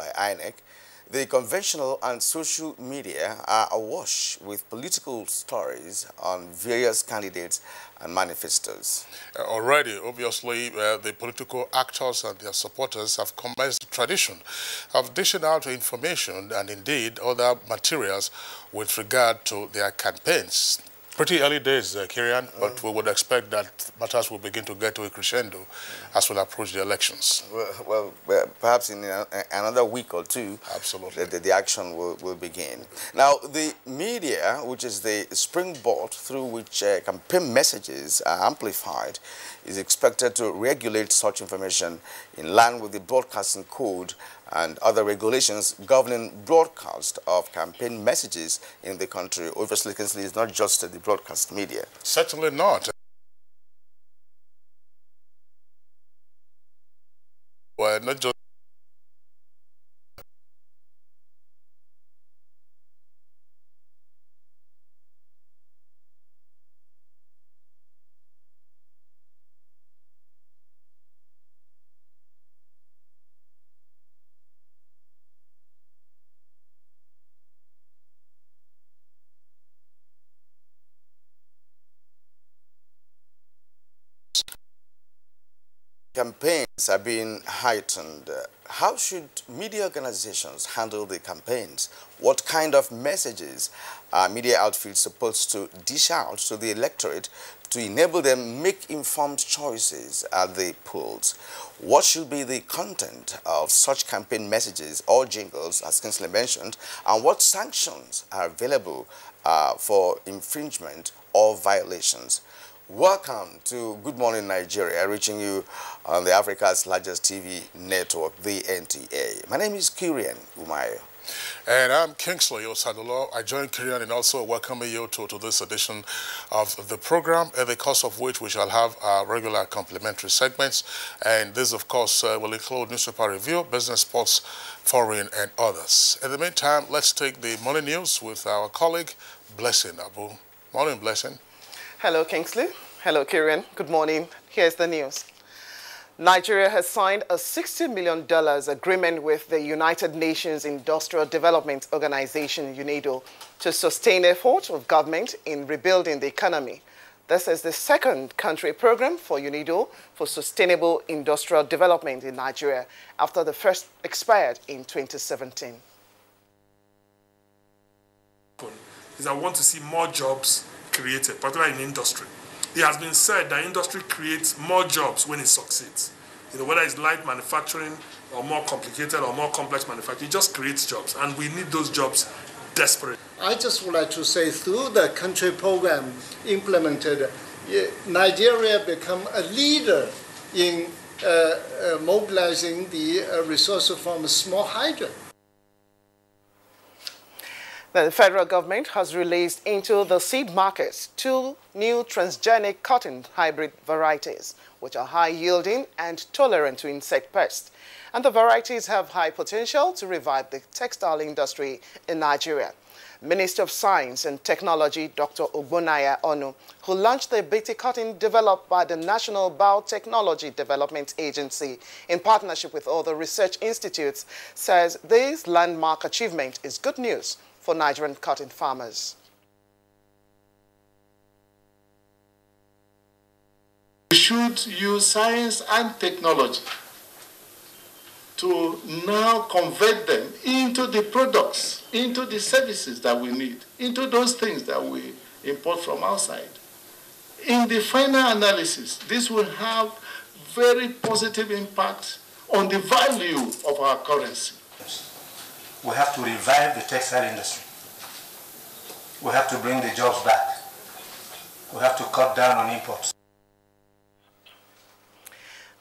by INEC, the conventional and social media are awash with political stories on various candidates and manifestos. Already, obviously, the political actors and their supporters have commenced the tradition of dishing out information and indeed other materials with regard to their campaigns. Pretty early days, Kirian, but we would expect that matters will begin to get to a crescendo as we approach the elections. Well, perhaps in another week or two, absolutely, the action will begin. Now, the media, which is the springboard through which campaign messages are amplified, is expected to regulate such information in line with the Broadcasting Code and other regulations governing broadcast of campaign messages in the country. Obviously, it's not just the broadcast media. Certainly not. Well, not just campaigns are being heightened. How should media organizations handle the campaigns? What kind of messages are media outfits supposed to dish out to the electorate to enable them make informed choices at the polls? What should be the content of such campaign messages or jingles, as Kingsley mentioned, and what sanctions are available for infringement or violations? Welcome to Good Morning Nigeria, reaching you on the Africa's largest TV network, the NTA. My name is Kirian Umayo. And I'm Kingsley Osadulo. I join Kirian in also welcoming you to this edition of the program, in the course of which we shall have our regular complimentary segments. And this, of course, will include newspaper review, business, sports, foreign, and others. In the meantime, let's take the morning news with our colleague, Blessing Abu. Morning, Blessing. Hello, Kingsley. Hello, Kirian. Good morning. Here's the news. Nigeria has signed a $60 million agreement with the United Nations Industrial Development Organization, UNIDO, to sustain efforts of government in rebuilding the economy. This is the second country program for UNIDO for sustainable industrial development in Nigeria after the first expired in 2017. Is I want to see more jobs created, particularly in industry. It has been said that industry creates more jobs when it succeeds. Whether it's light manufacturing or more complicated or more complex manufacturing, it just creates jobs, and we need those jobs desperately. I just would like to say, through the country program implemented, Nigeria become a leader in mobilizing the resources from small hydro. The federal government has released into the seed markets 2 new transgenic cotton hybrid varieties, which are high-yielding and tolerant to insect pests. And the varieties have high potential to revive the textile industry in Nigeria. Minister of Science and Technology, Dr. Ogbonaya Onu, who launched the BT cotton developed by the National Biotechnology Development Agency in partnership with other research institutes, says this landmark achievement is good news for Nigerian cotton farmers. We should use science and technology to now convert them into the products, into the services that we need, into those things that we import from outside. In the final analysis, this will have very positive impact on the value of our currency. We have to revive the textile industry. We have to bring the jobs back. We have to cut down on imports.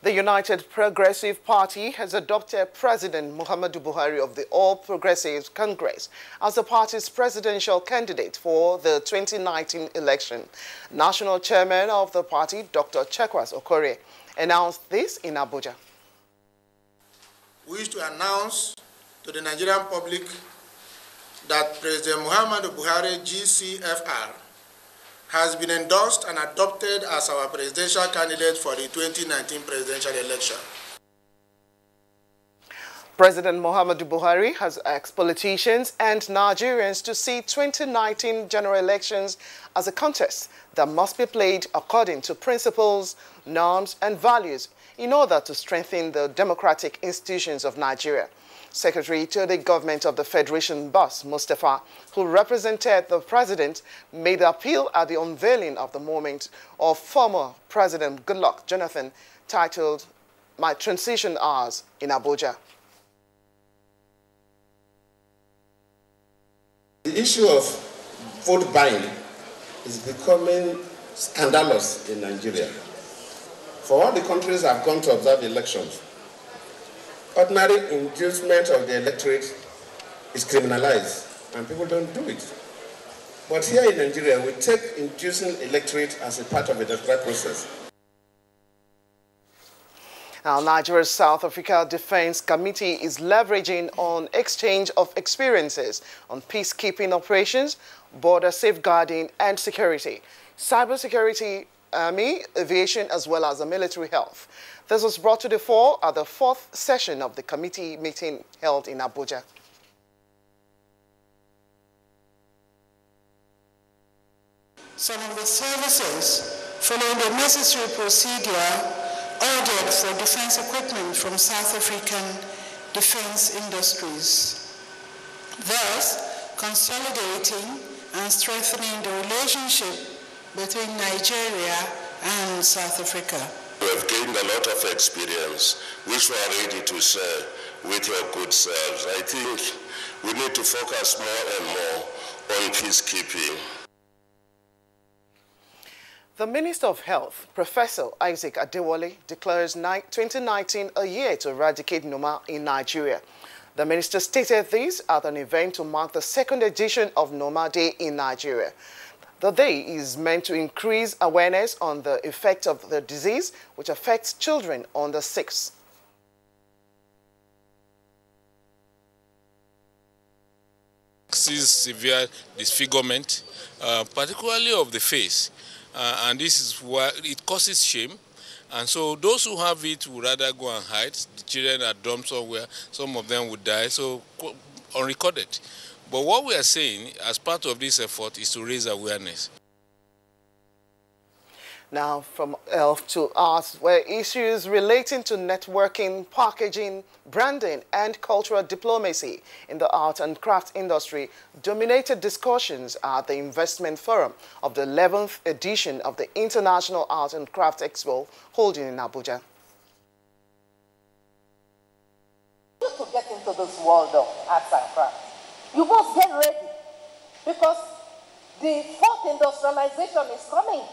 The United Progressive Party has adopted President Muhammadu Buhari of the All Progressives Congress as the party's presidential candidate for the 2019 election. National chairman of the party, Dr. Chekwas Okorie, announced this in Abuja. We wish to announce to the Nigerian public that President Muhammadu Buhari, GCFR, has been endorsed and adopted as our presidential candidate for the 2019 presidential election. President Muhammadu Buhari has asked politicians and Nigerians to see 2019 general elections as a contest that must be played according to principles, norms, and values in order to strengthen the democratic institutions of Nigeria. Secretary to the government of the Federation Boss, Mustafa, who represented the president, made the appeal at the unveiling of the monument of former President Goodluck Jonathan, titled "My Transition Hours" in Abuja. The issue of vote buying is becoming scandalous in Nigeria. For all the countries have gone to observe elections, ordinary inducement of the electorate is criminalized and people don't do it. But here in Nigeria, we take inducing electorate as a part of a democratic process. Now, Nigeria's South Africa Defense Committee is leveraging on exchange of experiences on peacekeeping operations, border safeguarding and security, cybersecurity, army, aviation, as well as the military health. This was brought to the fore at the 4th session of the committee meeting held in Abuja. Some of the services following the necessary procedure ordered for defense equipment from South African defense industries, thus consolidating and strengthening the relationship between Nigeria and South Africa. We have gained a lot of experience, which we are ready to share with your good selves. I think we need to focus more and more on peacekeeping. The Minister of Health, Professor Isaac Adewale, declares 2019 a year to eradicate Noma in Nigeria. The minister stated this at an event to mark the 2nd edition of Noma Day in Nigeria. The day is meant to increase awareness on the effect of the disease, which affects children under 6. Severe disfigurement, particularly of the face. And this is why it causes shame, and so those who have it would rather go and hide. The children are dumped somewhere, some of them would die, so unrecorded. But what we are saying as part of this effort is to raise awareness. Now, from health to arts, where issues relating to networking, packaging, branding, and cultural diplomacy in the art and craft industry dominated discussions at the Investment Forum of the 11th edition of the International Art and Craft Expo holding in Abuja. To get into this world of arts and crafts, you must get ready, because the 4th industrialization is coming.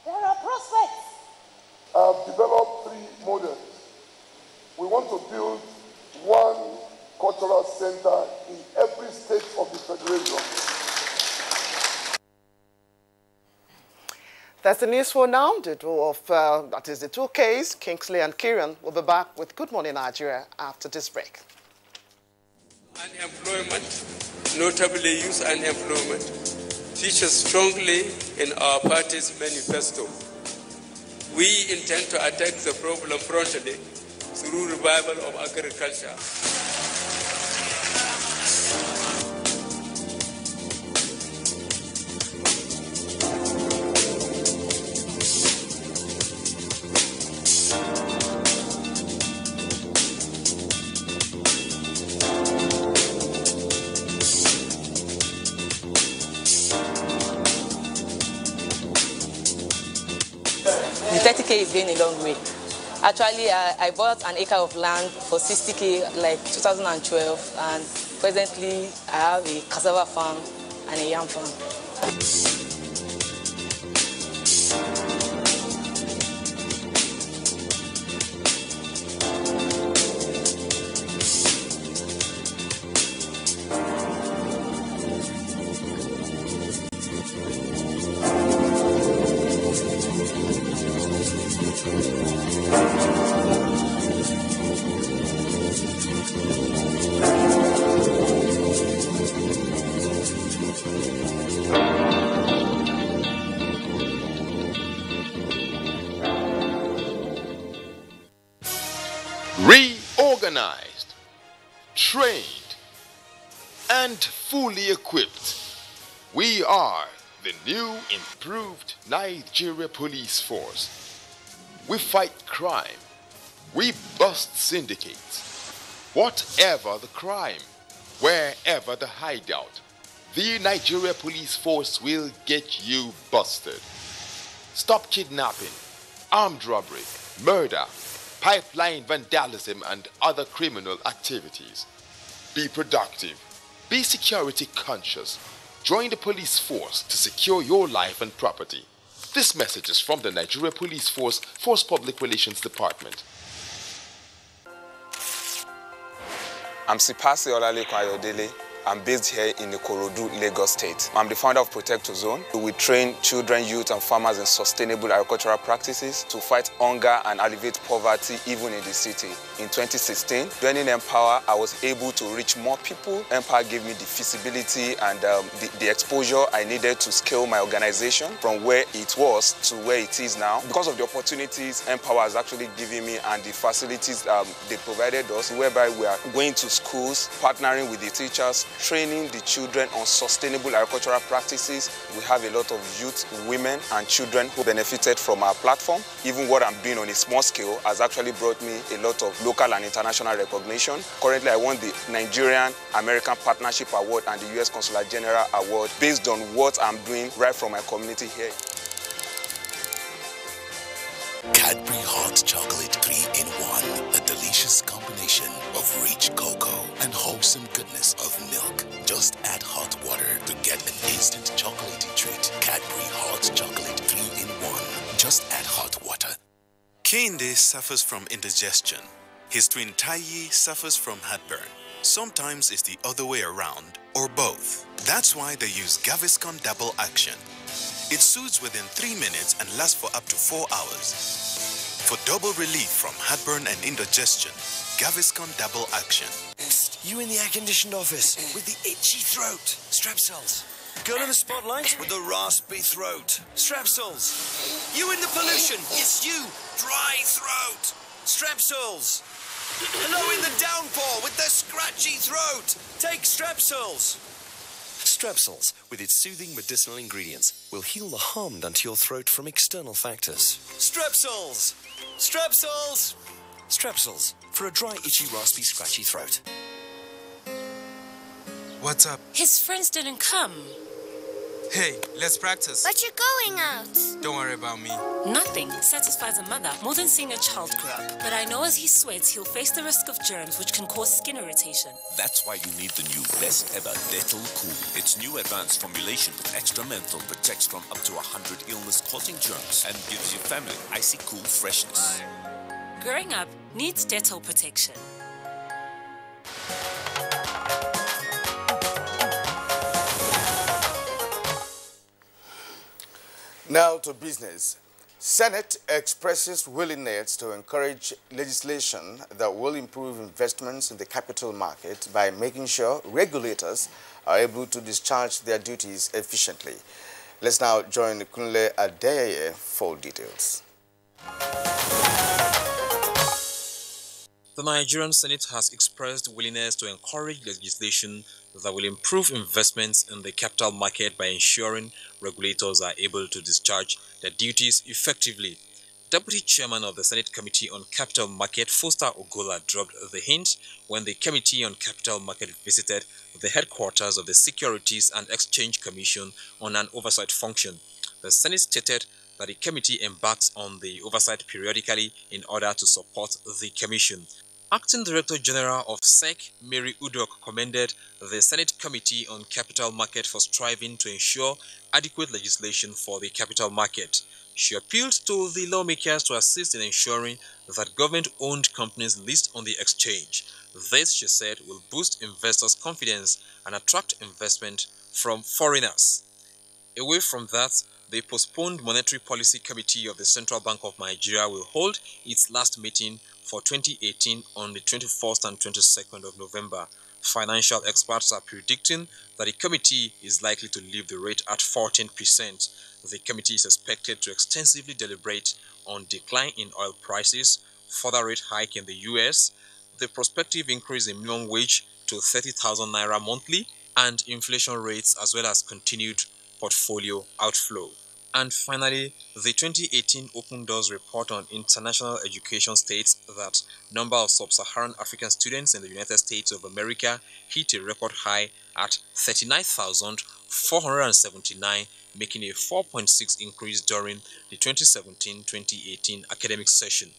There are prospects. I've developed 3 models. We want to build 1 cultural center in every state of the Federation. That's the news for now. That is the 2 Ks. Kingsley and Kieran will be back with Good Morning Nigeria after this break. Unemployment, notably youth unemployment, features strongly in our party's manifesto. We intend to attack the problem promptly through revival of agriculture. The 30K is going a long way. Actually, I bought an acre of land for 60K like 2012, and presently I have a cassava farm and a yam farm. trained, and fully equipped. We are the new improved Nigeria Police Force. We fight crime. We bust syndicates. Whatever the crime, wherever the hideout, the Nigeria Police Force will get you busted. Stop kidnapping, armed robbery, murder, pipeline vandalism, and other criminal activities. Be productive. Be security conscious. Join the police force to secure your life and property. This message is from the Nigeria Police Force Public Relations Department. I'm Sipasi Olaleko Ayodele. I'm based here in Ikorodu, Lagos State. I'm the founder of Protect Ozone. We train children, youth, and farmers in sustainable agricultural practices to fight hunger and alleviate poverty even in the city. In 2016, joining Empower, I was able to reach more people. Empower gave me the feasibility and the exposure I needed to scale my organization from where it was to where it is now. Because of the opportunities Empower has actually given me and the facilities they provided us, whereby we are going to schools, partnering with the teachers, training the children on sustainable agricultural practices. We have a lot of youth, women, and children who benefited from our platform. Even what I'm doing on a small scale has actually brought me a lot of local and international recognition. Currently, I won the Nigerian American Partnership Award and the US Consular General Award based on what I'm doing right from my community here. Cadbury Hot Chocolate 3-in-1, a delicious combination of rich cocoa and wholesome goodness of milk. Just add hot water to get an instant chocolatey treat. Cadbury Hot Chocolate 3-in-1. Just add hot water. Kehinde suffers from indigestion. His twin Taiyi suffers from heartburn. Sometimes it's the other way around, or both. That's why they use Gaviscon Double Action. It soothes within 3 minutes and lasts for up to 4 hours. For double relief from heartburn and indigestion, Gaviscon Double Action. Psst, you in the air-conditioned office with the itchy throat. Strepsils. Girl in the spotlight with the raspy throat. Strepsils. You in the pollution. It's you. Dry throat. Strepsils. Hello in the downpour with the scratchy throat. Take Strepsils. Strepsils, with its soothing medicinal ingredients, will heal the harm done to your throat from external factors. Strepsils! Strepsils! Strepsils, for a dry, itchy, raspy, scratchy throat. What's up? His friends didn't come. Hey, let's practice. But you're going out. Don't worry about me. Nothing satisfies a mother more than seeing a child grow up. But I know as he sweats, he'll face the risk of germs which can cause skin irritation. That's why you need the new best ever Dettol Cool. Its new advanced formulation with extra menthol protects from up to 100 illness-causing germs and gives your family icy cool freshness. Growing up needs Dettol protection. Now to business. Senate expresses willingness to encourage legislation that will improve investments in the capital market by making sure regulators are able to discharge their duties efficiently. Let's now join Kunle Adeyeye for details. The Nigerian Senate has expressed willingness to encourage legislation that will improve investments in the capital market by ensuring regulators are able to discharge their duties effectively. Deputy Chairman of the Senate Committee on Capital Market, Foster Ogola, dropped the hint when the Committee on Capital Market visited the headquarters of the Securities and Exchange Commission on an oversight function. The Senate stated that the committee embarks on the oversight periodically in order to support the commission. Acting Director General of SEC, Mary Udok, commended the Senate Committee on Capital Market for striving to ensure adequate legislation for the capital market. She appealed to the lawmakers to assist in ensuring that government-owned companies list on the exchange. This, she said, will boost investors' confidence and attract investment from foreigners. Away from that, the postponed Monetary Policy Committee of the Central Bank of Nigeria will hold its last meeting for 2018 on the 21st and 22nd of November. Financial experts are predicting that the committee is likely to leave the rate at 14%. The committee is expected to extensively deliberate on decline in oil prices, further rate hike in the US, the prospective increase in minimum wage, to 30,000 naira monthly, and inflation rates as well as continued portfolio outflow. And finally, the 2018 Open Doors report on international education states that number of sub-Saharan African students in the United States of America hit a record high at 39,479, making a 4.6 increase during the 2017-2018 academic session.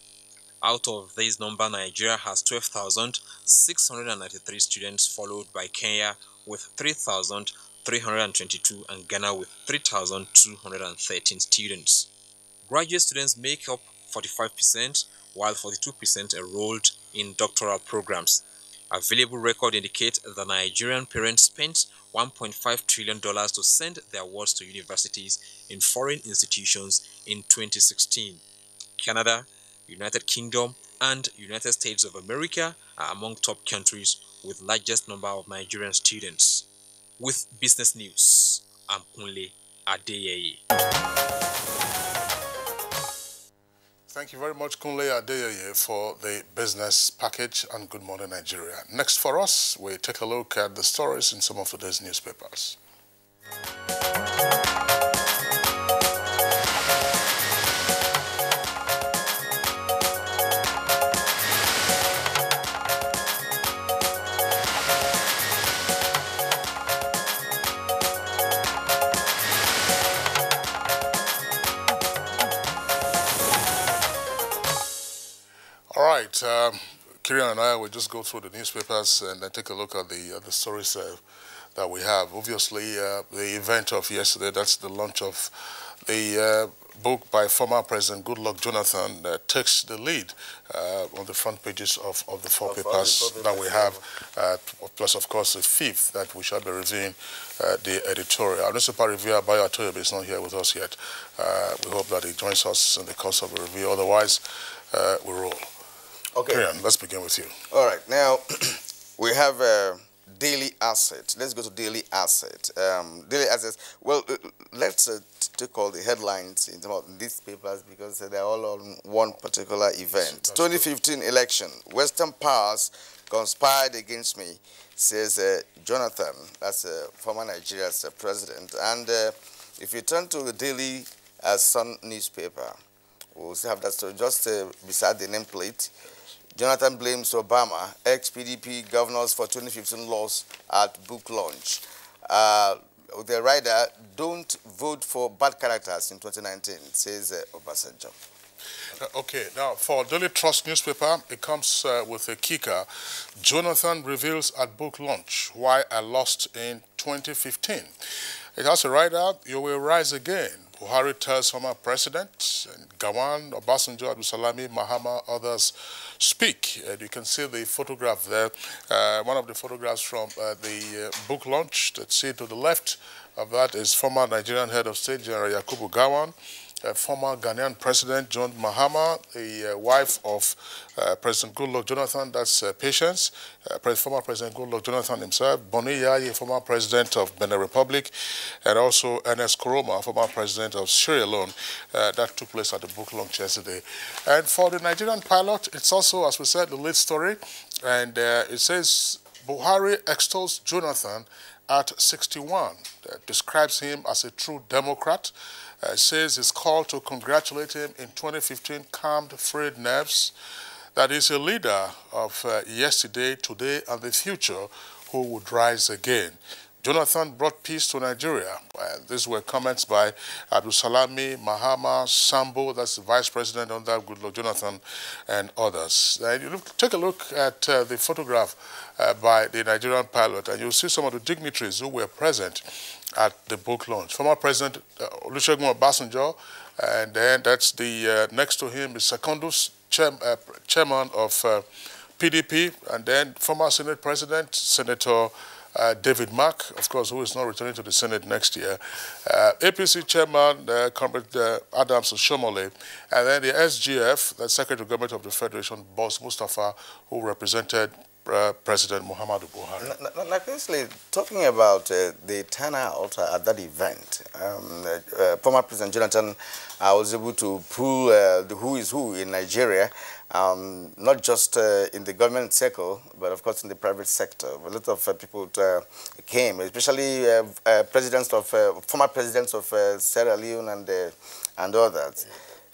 Out of this number, Nigeria has 12,693 students, followed by Kenya with 3,322 and Ghana with 3,213 students. Graduate students make up 45%, while 42% enrolled in doctoral programs. Available records indicate the Nigerian parents spent $1.5 trillion to send their awards to universities in foreign institutions in 2016. Canada, United Kingdom, and United States of America are among top countries with largest number of Nigerian students. With business news, I'm Kunle Adeyeye. Thank you very much, Kunle Adeyeye, for the business package, and good morning, Nigeria. Next for us, we take a look at the stories in some of today's newspapers. Kirian and I will just go through the newspapers and then take a look at the stories that we have. Obviously, the event of yesterday, that's the launch of the book by former President Goodluck Jonathan, takes the lead on the front pages of the four papers that we have, plus, of course, the fifth that we shall be reviewing, the editorial. Our newspaper reviewer, Bayo Atoyobe, is not here with us yet. We hope that he joins us in the course of the review. Otherwise, we roll. Okay. Kirian, let's begin with you. All right. Now, we have daily asset. Let's go to daily asset. Daily assets. Well, let's take all the headlines in these papers because they're all on one particular event. 2015 election. Western powers conspired against me, says Jonathan. That's former Nigeria's president. And if you turn to the Daily Sun newspaper, we'll have that story just beside the nameplate. Jonathan blames Obama, ex-PDP governors for 2015 loss at book launch. The writer, don't vote for bad characters in 2019, says Obasanjo. Okay, now for Daily Trust newspaper, it comes with a kicker. Jonathan reveals at book launch why I lost in 2015. It has a writer, you will rise again. Buhari tells former president, Gawan, Obasanjo, Abdulsalami, Mahama, others speak. You can see the photograph there, one of the photographs from the book launch. Let's see to the left of that is former Nigerian head of state, General Yakubu Gawan, former Ghanaian president, John Mahama, the wife of President Goodluck Jonathan, that's Patience, former President Goodluck Jonathan himself, Boni Yayi, former president of Benin Republic, and also Ernest Koroma, former president of Sierra Leone. That took place at the book launch yesterday. And for the Nigerian pilot, it's also, as we said, the lead story, and it says, Buhari extols Jonathan at 61, describes him as a true Democrat, says his call to congratulate him in 2015 calmed frayed nerves, that he's a leader of yesterday, today, and the future who would rise again. Jonathan brought peace to Nigeria. These were comments by Abdulsalami, Mahama, Sambo, that's the vice president under Goodluck Jonathan, and others. Take a look at the photograph by the Nigerian pilot, and you'll see some of the dignitaries who were present at the book launch. Former President Olusegun Obasanjo, and then that's the next to him is Secondus, chairman of PDP, and then former Senate President, Senator David Mark, of course, who is not returning to the Senate next year, APC chairman, Comrade Adams Oshomole, and then the SGF, the Secretary of Government of the Federation, Boss Mustafa, who represented President Muhammadu Buhari. Now, basically, talking about the turnout at that event, former President Jonathan was able to pull the who is who in Nigeria, not just in the government circle, but of course in the private sector. A lot of people came, especially former presidents of Sierra Leone and others.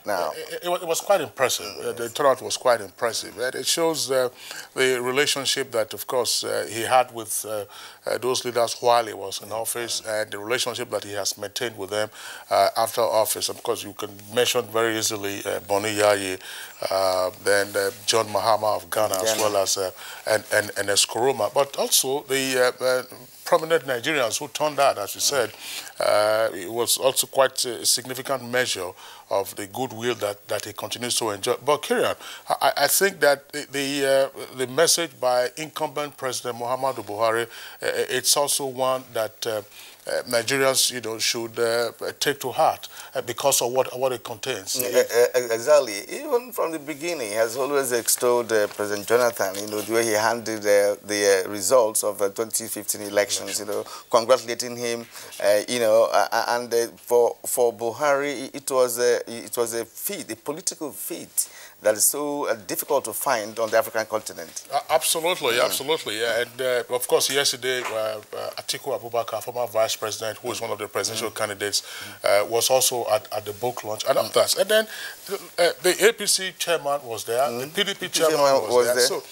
Now, it was quite impressive. The turnout was quite impressive. And it shows the relationship that, of course, he had with those leaders while he was in office, and the relationship that he has maintained with them after office. Of course, you can mention very easily Boni Yayi, then John Mahama of Ghana, as well as and Eskoroma, but also the prominent Nigerians who turned out, as you said. It was also quite a significant measure of the goodwill that he continues to enjoy. But Kirian, I think that the message by incumbent President Muhammadu Buhari, it's also one that Nigerians, should take to heart because of what it contains. Exactly. Even from the beginning, he has always extolled President Jonathan, the way he handled the results of the 2015 elections, congratulating him, and for Buhari, it was a feat, a political feat that is so difficult to find on the African continent. Absolutely, absolutely. Yeah. And of course, yesterday, Atiku Abubakar, former vice president, who is one of the presidential candidates, was also at the book launch and others. And then the APC chairman was there, the PDP chairman was there. So,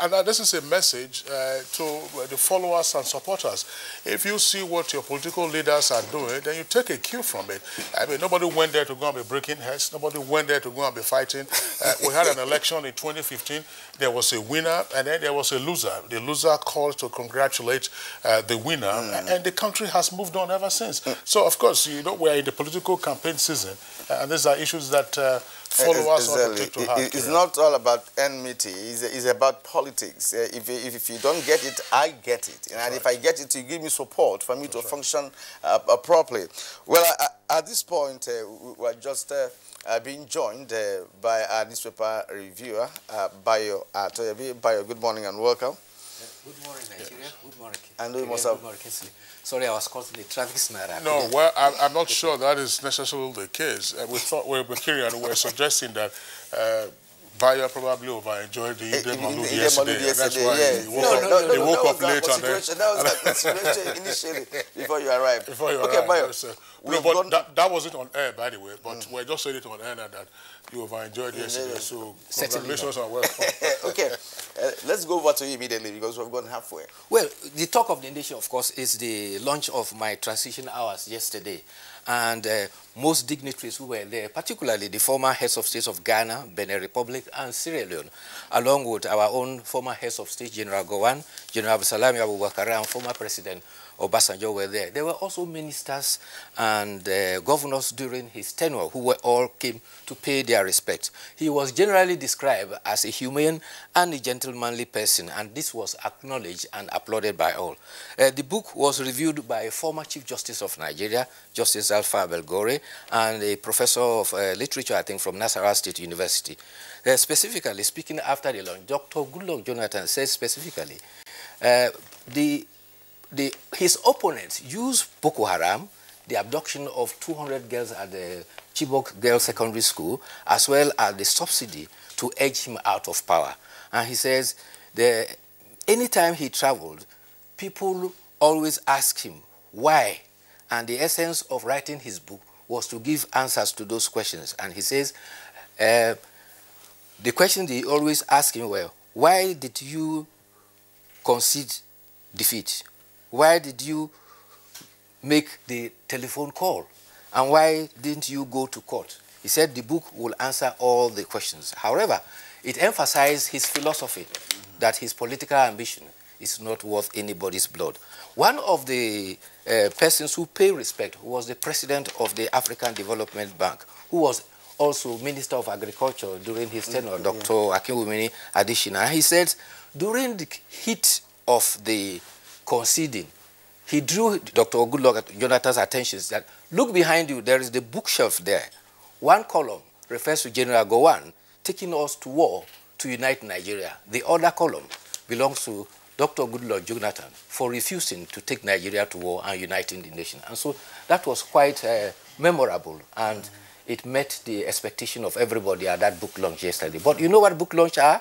and this is a message to the followers and supporters. If you see what your political leaders are doing, then you take a cue from it. I mean, nobody went there to go and be breaking heads. Nobody went there to go and be fighting. We had an election in 2015. There was a winner, and then there was a loser. The loser called to congratulate the winner, and the country has moved on ever since. So, of course, we're in the political campaign season, and these are issues that followers ought to take to heart. It's not all about enmity. It's about politics. If you don't get it, I get it. And if I get it, you give me support for me to function properly. Well, at this point, we're just being joined by our newspaper reviewer, Bayo Atoyebi. Bayo, good morning and welcome. Good morning, Nigeria. Good morning. And good morning, Kinsley. Sorry, I was caught in the traffic snare. No, well, I'm not sure that is necessarily the case. We thought we were suggesting that Bayo probably over-enjoyed the Maulud yesterday. That's why he woke up late. That was the situation initially, before you arrived. Before you arrived. Bayo. No, but that wasn't on air, by the way. But we just said it on air that you over-enjoyed yesterday. So congratulations and welcome. Okay, let's go over to you immediately because we've gone halfway. Well, the talk of the nation, of course, is the launch of my transition hours yesterday. And most dignitaries who were there, particularly the former heads of state of Ghana, Benin Republic, and Sierra Leone, along with our own former heads of state, General Gowon, General Absalami Abubakar, and former President Obasanjo were there. There were also ministers and governors during his tenure who all came to pay their respect. He was generally described as a humane and a gentlemanly person, and this was acknowledged and applauded by all. The book was reviewed by a former Chief Justice of Nigeria, Justice Alpha Belgore, and a professor of literature, I think, from Nasarawa State University. Specifically, speaking after the launch, Dr. Goodluck Jonathan said specifically, his opponents used Boko Haram, the abduction of 200 girls at the Chibok Girls Secondary School, as well as the subsidy to edge him out of power. And he says, anytime he traveled, people always asked him why. And the essence of writing his book was to give answers to those questions. And he says, the question they always ask him were, why did you concede defeat? Why did you make the telephone call? And why didn't you go to court? He said the book will answer all the questions. However, it emphasized his philosophy that his political ambition is not worth anybody's blood. One of the persons who paid respect was the president of the African Development Bank, who was also Minister of Agriculture during his tenure, Dr. Akinwumi Adesina. He said during the heat of the conceding, he drew Dr. Goodluck Jonathan's attention that, look behind you, there is the bookshelf there. One column refers to General Gowon taking us to war to unite Nigeria. The other column belongs to Dr. Goodluck Jonathan for refusing to take Nigeria to war and uniting the nation. And so that was quite memorable. And it met the expectation of everybody at that book launch yesterday. But you know what book launch are?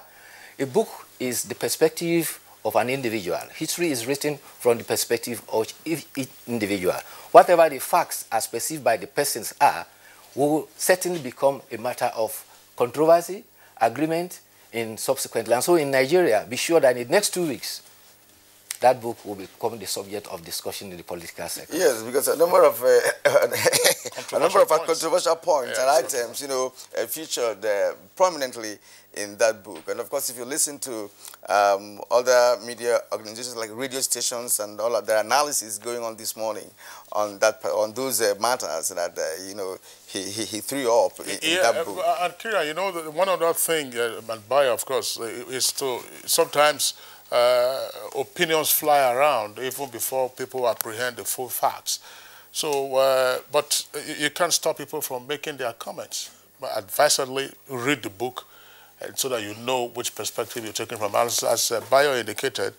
A book is the perspective of an individual. History is written from the perspective of each individual. Whatever the facts as perceived by the persons are, will certainly become a matter of controversy, agreement in subsequently. And so in Nigeria, be sure that in the next 2 weeks, that book will become the subject of discussion in the political sector. Yes, because a number of controversial points and items, you know, featured prominently in that book. And of course, if you listen to other media organizations like radio stations and all of the analysis going on this morning on those matters that you know he threw up in that book. And Kira, you know, one other thing, and Bayo, of course, is to sometimes opinions fly around even before people apprehend the full facts. So, but you can't stop people from making their comments. But advisedly read the book, and so that you know which perspective you're taking from. As Bayo indicated,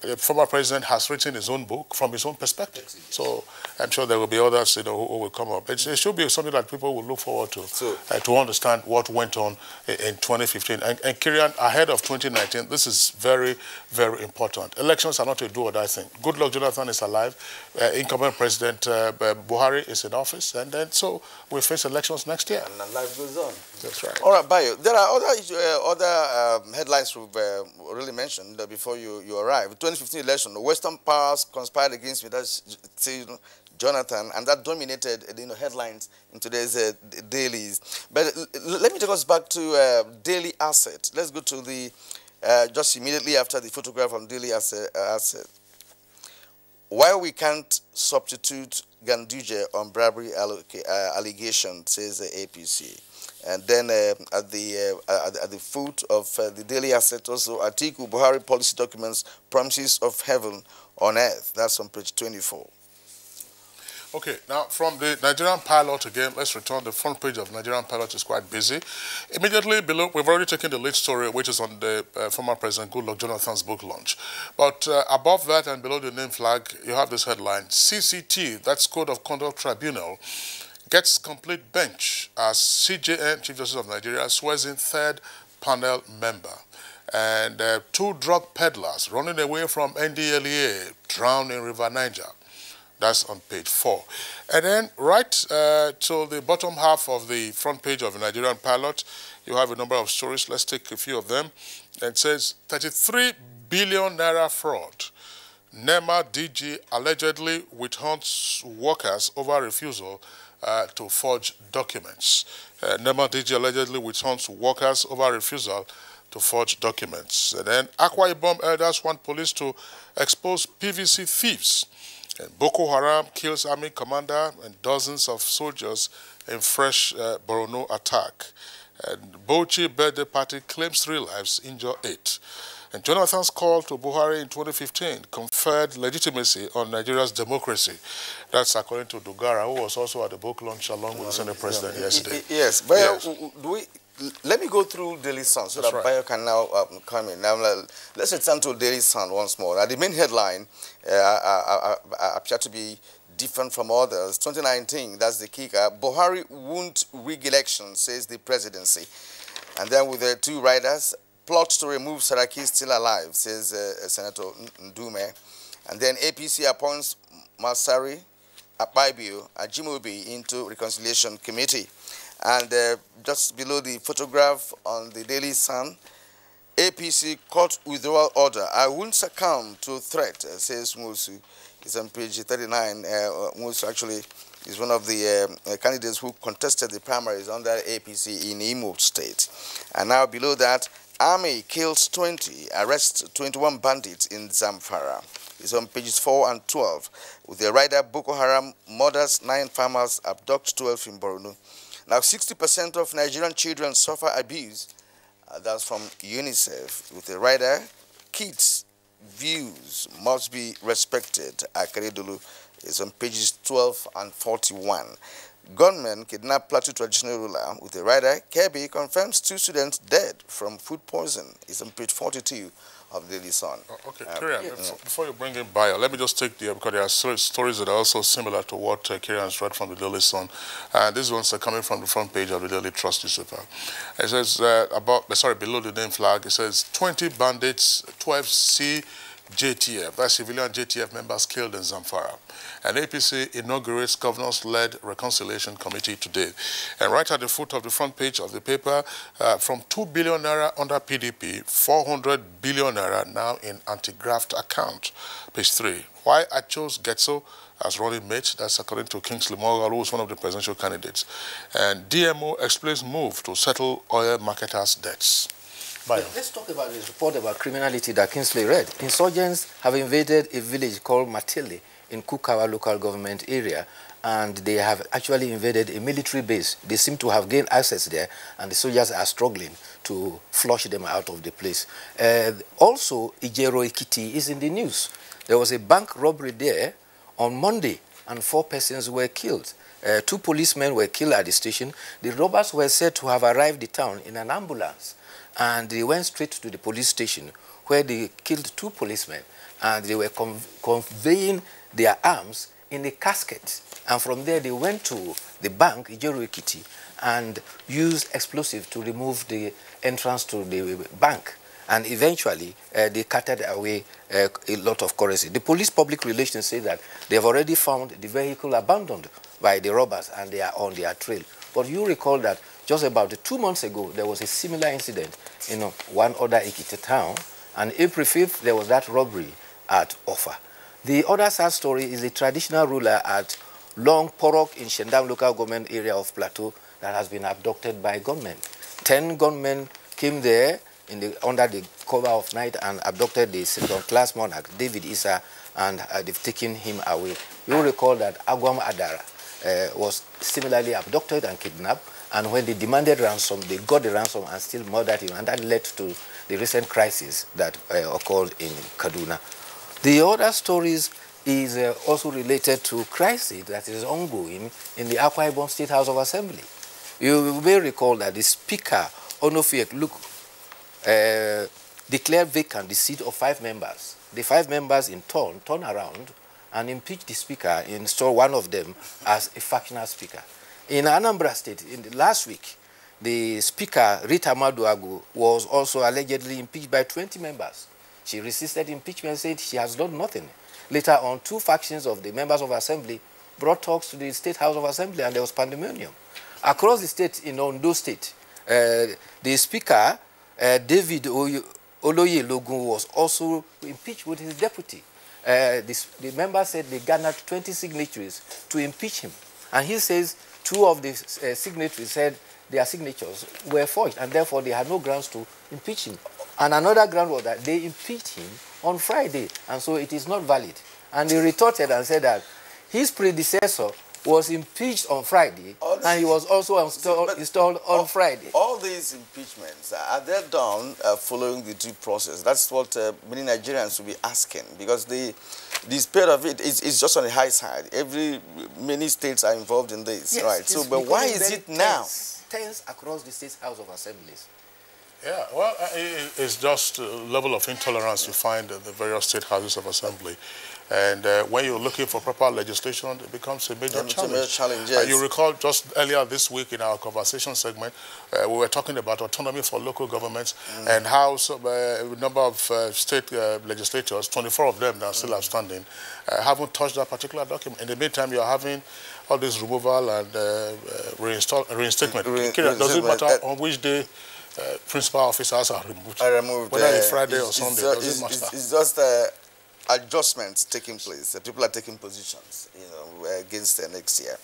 the former president has written his own book from his own perspective. So I'm sure there will be others, you know, who will come up. It should be something that people will look forward to understand what went on in 2015. And Kirian, ahead of 2019, this is very, very important. Elections are not a do or die thing. Good luck, Jonathan is alive. Incumbent President Buhari is in office. And then so we face elections next year. And life goes on. That's right. All right, Bayo. There are other headlines we've really mentioned before you arrived. 2015 election, the Western powers conspired against me. That's Jonathan, and that dominated headlines in today's dailies. But let me take us back to Daily Asset. Let's go to the just immediately after the photograph on Daily Asset. Why we can't substitute Ganduje on bribery allegation, says the APC. And then at the foot of the Daily Asset, also Atiku Buhari policy documents, promises of heaven on earth. That's on page 24. Okay, now from the Nigerian Pilot again, let's return. The front page of Nigerian Pilot is quite busy. Immediately below, we've already taken the lead story, which is on the former President Goodluck Jonathan's book launch. But above that and below the name flag, you have this headline, CCT, that's Code of Conduct Tribunal, gets complete bench as CJN, Chief Justice of Nigeria, swears in third panel member. And 2 drug peddlers running away from NDLEA drowned in River Niger. That's on page 4. And then right to the bottom half of the front page of the Nigerian Pilot, you have a number of stories. Let's take a few of them. It says 33 billion naira fraud. NEMA DG allegedly withholds workers over refusal to forge documents. NEMA DG allegedly withholds workers over refusal to forge documents. And then Akwa Ibom elders want police to expose PVC thieves. And Boko Haram kills army commander and dozens of soldiers in fresh Borno attack. And Bauchi birthday party claims 3 lives, injure 8. And Jonathan's call to Buhari in 2015 conferred legitimacy on Nigeria's democracy. That's according to Dugara, who was also at the book launch along with the Senate President yesterday. Yes, but yes. Let me go through Daily Sun so that Bayo can now come in. Now, let's return to Daily Sun once more. Now, the main headline appeared to be different from others. 2019, that's the kicker. Buhari won't rig election, says the presidency. And then with the 2 riders, plot to remove Saraki still alive, says Senator Ndume. And then APC appoints Masari Akpabio Ajimobi into Reconciliation Committee. And just below the photograph on the Daily Sun, APC court withdrawal order. I won't succumb to threat, says Musu. It's on page 39. Musu actually is one of the candidates who contested the primaries under APC in Imo State. And now below that, Army kills 20, arrests 21 bandits in Zamfara. It's on pages 4 and 12. With the rider Boko Haram murders 9 farmers, abducts 12 in Borno. Now, 60% of Nigerian children suffer abuse. That's from UNICEF. With the rider, kids' views must be respected. Akeredolu is on pages 12 and 41. Gunmen kidnap Plateau traditional ruler. With the rider, Kirby confirms 2 students dead from food poison. It's on page 42 of the Daily Sun. Okay, Kieran, before you bring in Bayo, let me just take because there are stories that are also similar to what Kieran's read from the Daily Sun. These ones are coming from the front page of the Daily Trust newspaper. It says below the name flag, it says 20 bandits, 12 JTF, that's civilian JTF members killed in Zamfara. And APC inaugurates governors-led reconciliation committee today. And right at the foot of the front page of the paper, from 2 billion naira under PDP, 400 billion naira now in anti-graft account. Page 3. Why I chose Getso as running mate, that's according to Kingsley Morgan, who is one of the presidential candidates. And DMO explains move to settle oil marketers' debts. Let's talk about this report about criminality that Kingsley read. Insurgents have invaded a village called Matele in Kukawa local government area, and they have actually invaded a military base. They seem to have gained access there, and the soldiers are struggling to flush them out of the place. Also, Ijero Ekiti is in the news. There was a bank robbery there on Monday, and 4 persons were killed. 2 policemen were killed at the station. The robbers were said to have arrived in town in an ambulance, and they went straight to the police station where they killed 2 policemen, and they were conveying their arms in a casket. And from there they went to the bank, Ijero Ekiti, and used explosives to remove the entrance to the bank. And eventually they carted away a lot of currency. The police public relations say that they have already found the vehicle abandoned by the robbers and they are on their trail. But you recall that just about 2 months ago, there was a similar incident in one other Ekiti town, and April 5th, there was that robbery at Offa. The other sad story is a traditional ruler at Long Porok in Shendam local government area of Plateau that has been abducted by gunmen. 10 gunmen came there under the cover of night and abducted the second-class monarch, David Issa, and they've taken him away. You recall that Agwam Adara was similarly abducted and kidnapped, and when they demanded ransom, they got the ransom and still murdered him, and that led to the recent crisis that occurred in Kaduna. The other stories is also related to crisis that is ongoing in the Akwa Ibom State House of Assembly. You may recall that the Speaker, Onofiek declared vacant the seat of 5 members. The 5 members in turn turned around and impeached the Speaker, installed one of them as a factional Speaker. In Anambra State, last week, the Speaker, Rita Maduagu, was also allegedly impeached by 20 members. She resisted impeachment, said she has done nothing. Later on, 2 factions of the members of Assembly brought talks to the State House of Assembly, and there was pandemonium. Across the state, in Ondo State, the Speaker, David Oloye Logun, was also impeached with his deputy. The members said they garnered 20 signatures to impeach him. And he says 2 of the signatories said their signatures were forged, and therefore they had no grounds to impeach him. And another ground was that they impeached him on Friday, and so it is not valid. And he retorted and said that his predecessor was impeached on Friday, and he was also installed on Friday. All these impeachments, are they done following the due process? That's what many Nigerians will be asking, because the speed of it is just on the high side. Many states are involved in this, yes, right? So, but why is it now? Tense across the State House of Assemblies. Yeah, well, it's just a level of intolerance you find in the various state houses of assembly. And when you're looking for proper legislation, it becomes a major challenge. Yes. You recall just earlier this week in our conversation segment, we were talking about autonomy for local governments and how a number of state legislators, 24 of them that are still outstanding, haven't touched that particular document. In the meantime, you're having all this removal and reinstatement. Does it matter on which day principal officers are removed? Whether it's Friday or Sunday, doesn't matter. It's just adjustments taking place. People are taking positions, against the next year.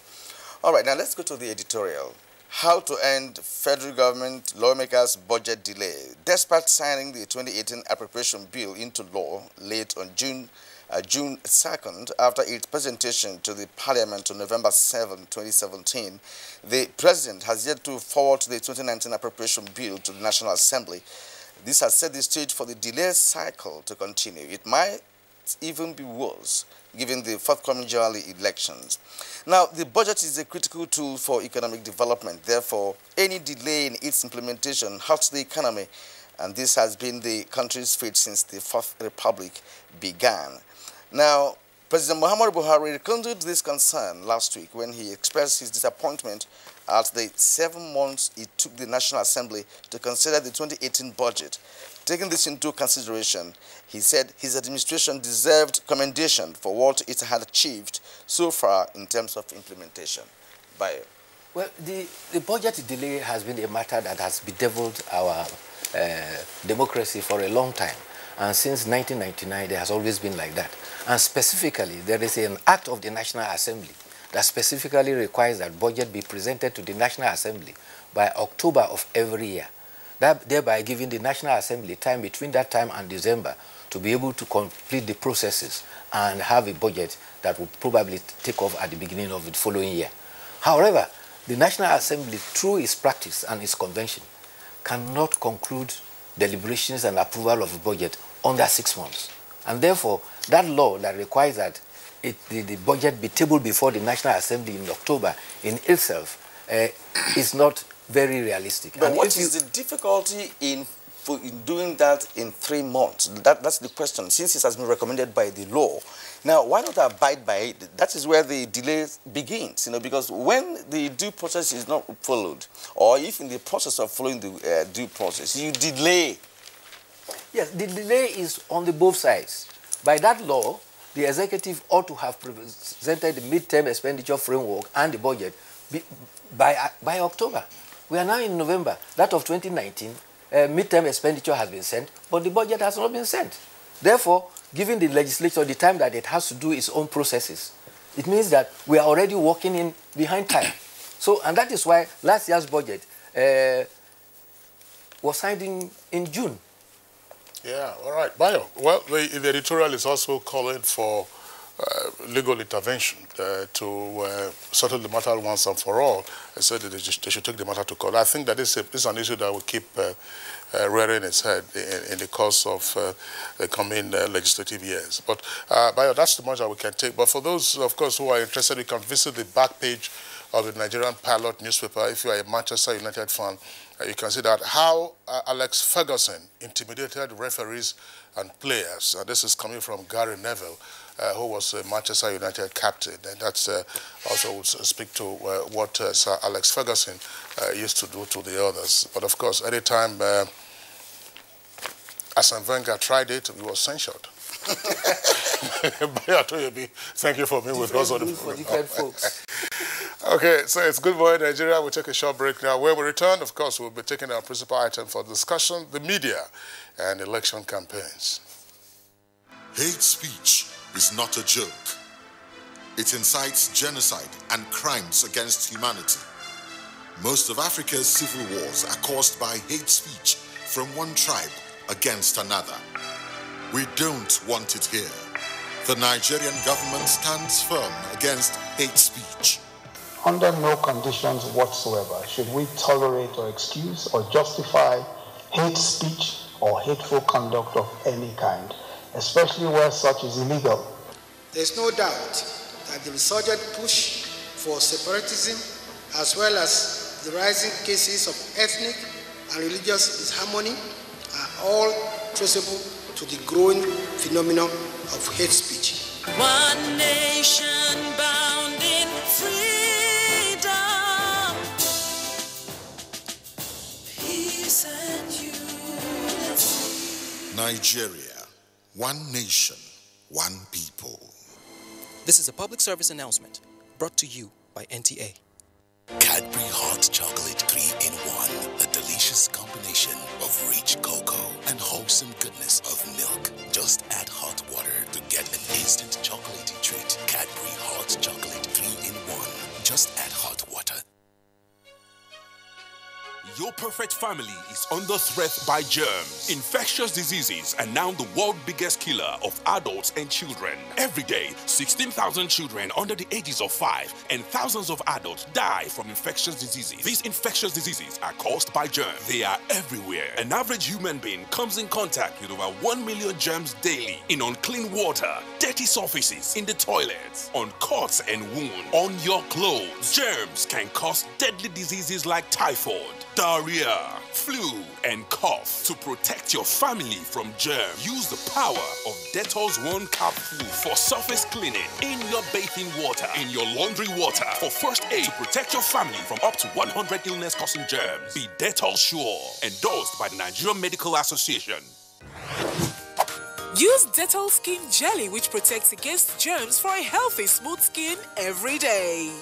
All right, now let's go to the editorial. How to end federal government lawmakers' budget delay. Despite signing the 2018 appropriation bill into law late on June 2nd, after its presentation to the Parliament on November 7, 2017, the President has yet to forward the 2019 appropriation bill to the National Assembly. This has set the stage for the delay cycle to continue. It might even be worse, given the forthcoming general elections. Now, the budget is a critical tool for economic development. Therefore, any delay in its implementation hurts the economy and this has been the country's fate since the Fourth Republic began. Now, President Muhammadu Buhari rekindled this concern last week when he expressed his disappointment at the 7 months it took the National Assembly to consider the 2018 budget. Taking this into consideration, he said his administration deserved commendation for what it had achieved so far in terms of implementation. Bayo. Well, the budget delay has been a matter that has bedeviled our democracy for a long time. And since 1999, there has always been like that. And specifically, there is an act of the National Assembly that specifically requires that budget be presented to the National Assembly by October of every year, thereby giving the National Assembly time between that time and December to be able to complete the processes and have a budget that will probably take off at the beginning of the following year. However, the National Assembly, through its practice and its convention, cannot conclude deliberations and approval of the budget under 6 months. And therefore, that law that requires that the budget be tabled before the National Assembly in October in itself is not very realistic. But and what is the difficulty in doing that in 3 months? That's the question, since it has been recommended by the law. Now, why not abide by it? That is where the delay begins, because when the due process is not followed, or if in the process of following the due process, you delay. Yes, the delay is on the both sides. By that law, the executive ought to have presented the midterm expenditure framework and the budget by October. We are now in November. That of 2019, midterm expenditure has been sent, but the budget has not been sent. Therefore, giving the legislature the time that it has to do its own processes, it means that we are already working in behind time. So, and that is why last year's budget was signed in June. Yeah, all right. Bayo, well, the editorial is also calling for legal intervention to settle the matter once and for all. They said that they should take the matter to court. I think that this is an issue that will keep rearing its head in the course of the coming legislative years. But, Bayo, that's the much that we can take. But for those, of course, who are interested, you can visit the back page of the Nigerian Pilot newspaper. If you are a Manchester United fan, you can see that how Alex Ferguson intimidated referees and players. This is coming from Gary Neville, who was a Manchester United captain. And that's also would speak to what Sir Alex Ferguson used to do to the others. But of course, anytime Arsene Wenger tried it, he was censured. Thank you for being with us on the program. Folks. Okay, so it's Good Morning Nigeria. We'll take a short break now. When we return, of course, we'll be taking our principal item for discussion, the media and election campaigns. Hate speech is not a joke. It incites genocide and crimes against humanity. Most of Africa's civil wars are caused by hate speech from one tribe against another. We don't want it here. The Nigerian government stands firm against hate speech. Under no conditions whatsoever should we tolerate or excuse or justify hate speech or hateful conduct of any kind, especially where such is illegal. There's no doubt that the resurgent push for separatism, as well as the rising cases of ethnic and religious disharmony, are all traceable to the growing phenomenon of hate speech. One nation bound in freedom, peace and unity. Nigeria, one nation, one people. This is a public service announcement brought to you by NTA. Cadbury Hot Chocolate 3-in-1, a delicious combination of rich cocoa and wholesome goodness of milk. Just add hot water to get an instant chocolatey treat. Cadbury Hot Chocolate 3-in-1. Just add hot water. Your perfect family is under threat by germs. Infectious diseases are now the world's biggest killer of adults and children. Every day, 16,000 children under the ages of 5 and thousands of adults die from infectious diseases. These infectious diseases are caused by germs. They are everywhere. An average human being comes in contact with over 1 million germs daily in unclean water, dirty surfaces in the toilets, on cuts and wounds, on your clothes. Germs can cause deadly diseases like typhoid, diarrhea, flu, and cough. To protect your family from germs, use the power of Dettol's One Capful for surface cleaning in your bathing water, in your laundry water, for first aid to protect your family from up to 100 illness-causing germs. Be Dettol Sure, endorsed by the Nigerian Medical Association. Use Dettol Skin Jelly, which protects against germs for a healthy, smooth skin every day.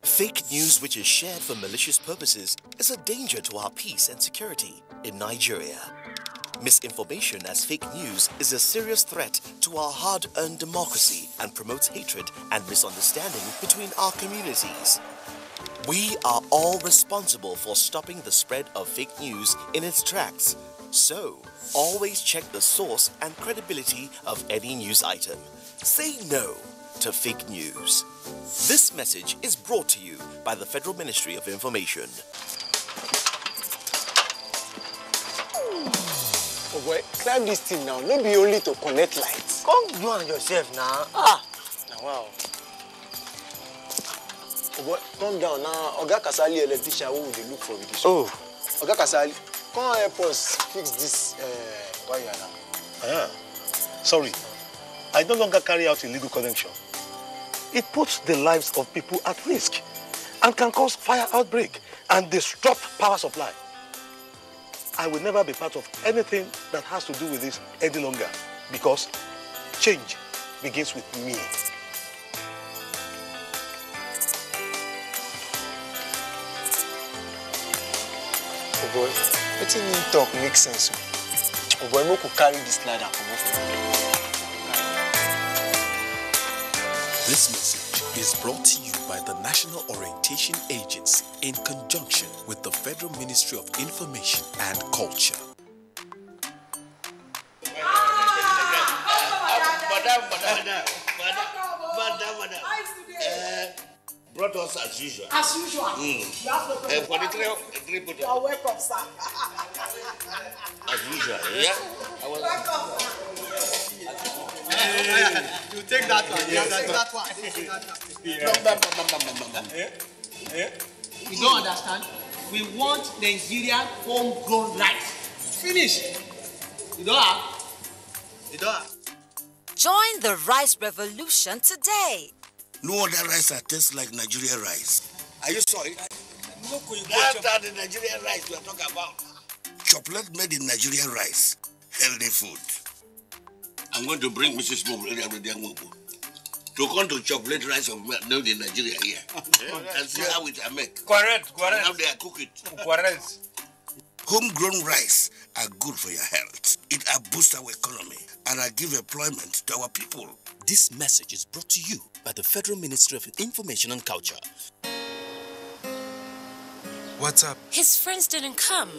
Fake news which is shared for malicious purposes is a danger to our peace and security in Nigeria. Misinformation as fake news is a serious threat to our hard-earned democracy and promotes hatred and misunderstanding between our communities. We are all responsible for stopping the spread of fake news in its tracks. So, always check the source and credibility of any news item. Say no to fake news. This message is brought to you by the Federal Ministry of Information. Oh boy, climb this thing now. Not be only to connect lights. Come you and yourself now. Now wow. Oh boy, come down now. Oga Kasali electrician who will look for this. Oh. Oga Kasali, come help us fix this wire now. Sorry, I no longer carry out illegal connection. It puts the lives of people at risk and can cause fire outbreak and disrupt power supply. I will never be part of anything that has to do with this any longer because change begins with me. Oh boy, letting me talk makes sense. Oh boy, we could carry this ladder from over. This message is brought to you by the National Orientation Agency in conjunction with the Federal Ministry of Information and Culture. Brought us as usual. As usual. You have no problem. For the three you are welcome, sir. As usual, yeah? Welcome. You take that one. You don't understand? We want Nigerian homegrown rice. Finish. You don't have? You don't have? Join the rice revolution today. No other rice that tastes like Nigerian rice. Are you sorry? That's the Nigerian rice we are talking about. Chocolate made in Nigerian rice. Healthy food. I'm going to bring Mrs. Momo to come to chocolate rice made in Nigeria here. And see how it are made. Correct. And how they are cooked. Correct. Homegrown rice are good for your health. It boosts our economy and give employment to our people. This message is brought to you by the Federal Ministry of Information and Culture. What's up? His friends didn't come.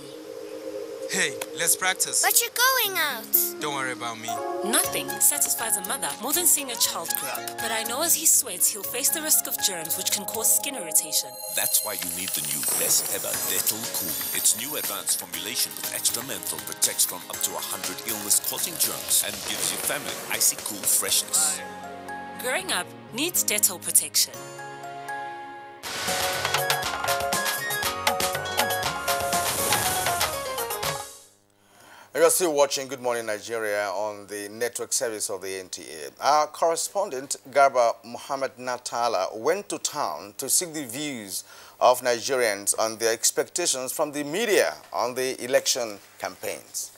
Hey, let's practice. But you're going out. Don't worry about me. Nothing satisfies a mother more than seeing a child grow up. But I know as he sweats, he'll face the risk of germs which can cause skin irritation. That's why you need the new best ever Dettol Cool. Its new advanced formulation with extra menthol protects from up to 100 illness-causing germs and gives your family icy cool freshness. Growing up needs Dettol protection. You are still watching Good Morning Nigeria on the network service of the NTA. Our correspondent, Garba Muhammad Natala, went to town to seek the views of Nigerians on their expectations from the media on the election campaigns.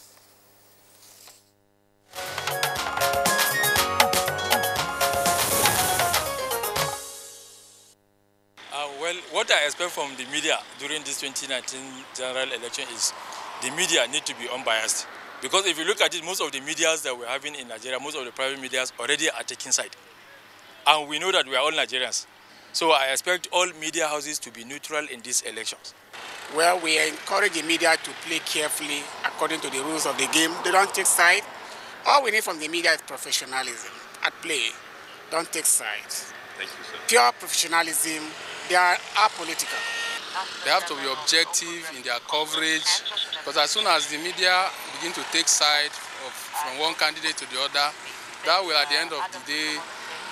Well, what I expect from the media during this 2019 general election is the media need to be unbiased. Because if you look at it, most of the medias that we're having in Nigeria, most of the private medias already are taking side. And we know that we are all Nigerians. So I expect all media houses to be neutral in these elections. Well, we encourage the media to play carefully according to the rules of the game. They don't take side. All we need from the media is professionalism at play. Don't take sides. Thank you, sir. Pure professionalism. They are apolitical. They have to be objective in their coverage, because as soon as the media begin to take side of from one candidate to the other, that will at the end of the day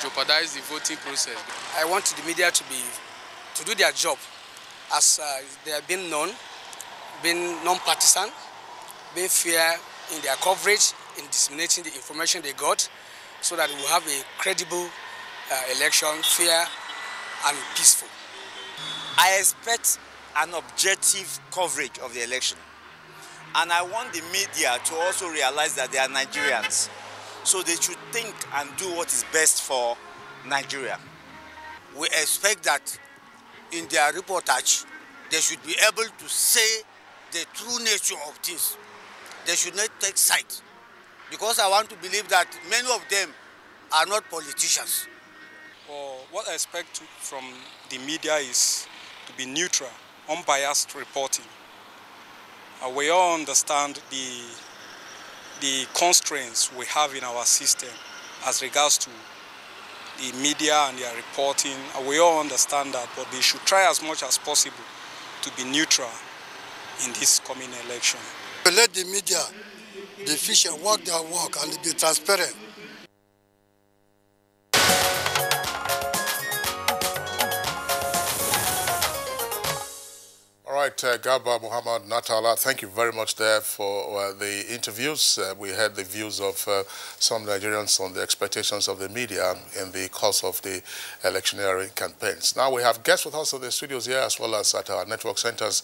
jeopardize the voting process. I want the media to do their job as they have been known, being non-partisan, being fair in their coverage, in disseminating the information they got, so that we will have a credible election, fair and peaceful. I expect an objective coverage of the election. And I want the media to also realize that they are Nigerians. So they should think and do what is best for Nigeria. We expect that in their reportage, they should be able to say the true nature of things. They should not take sides. Because I want to believe that many of them are not politicians. What I expect from the media is to be neutral, unbiased reporting. We all understand the constraints we have in our system as regards to the media and their reporting. We all understand that, but they should try as much as possible to be neutral in this coming election. Let the media be efficient, work their work, and be transparent. All right, Garba Muhammad Natala, thank you very much there for the interviews. We heard the views of some Nigerians on the expectations of the media in the course of the electioneering campaigns. Now we have guests with us in the studios here as well as at our network centers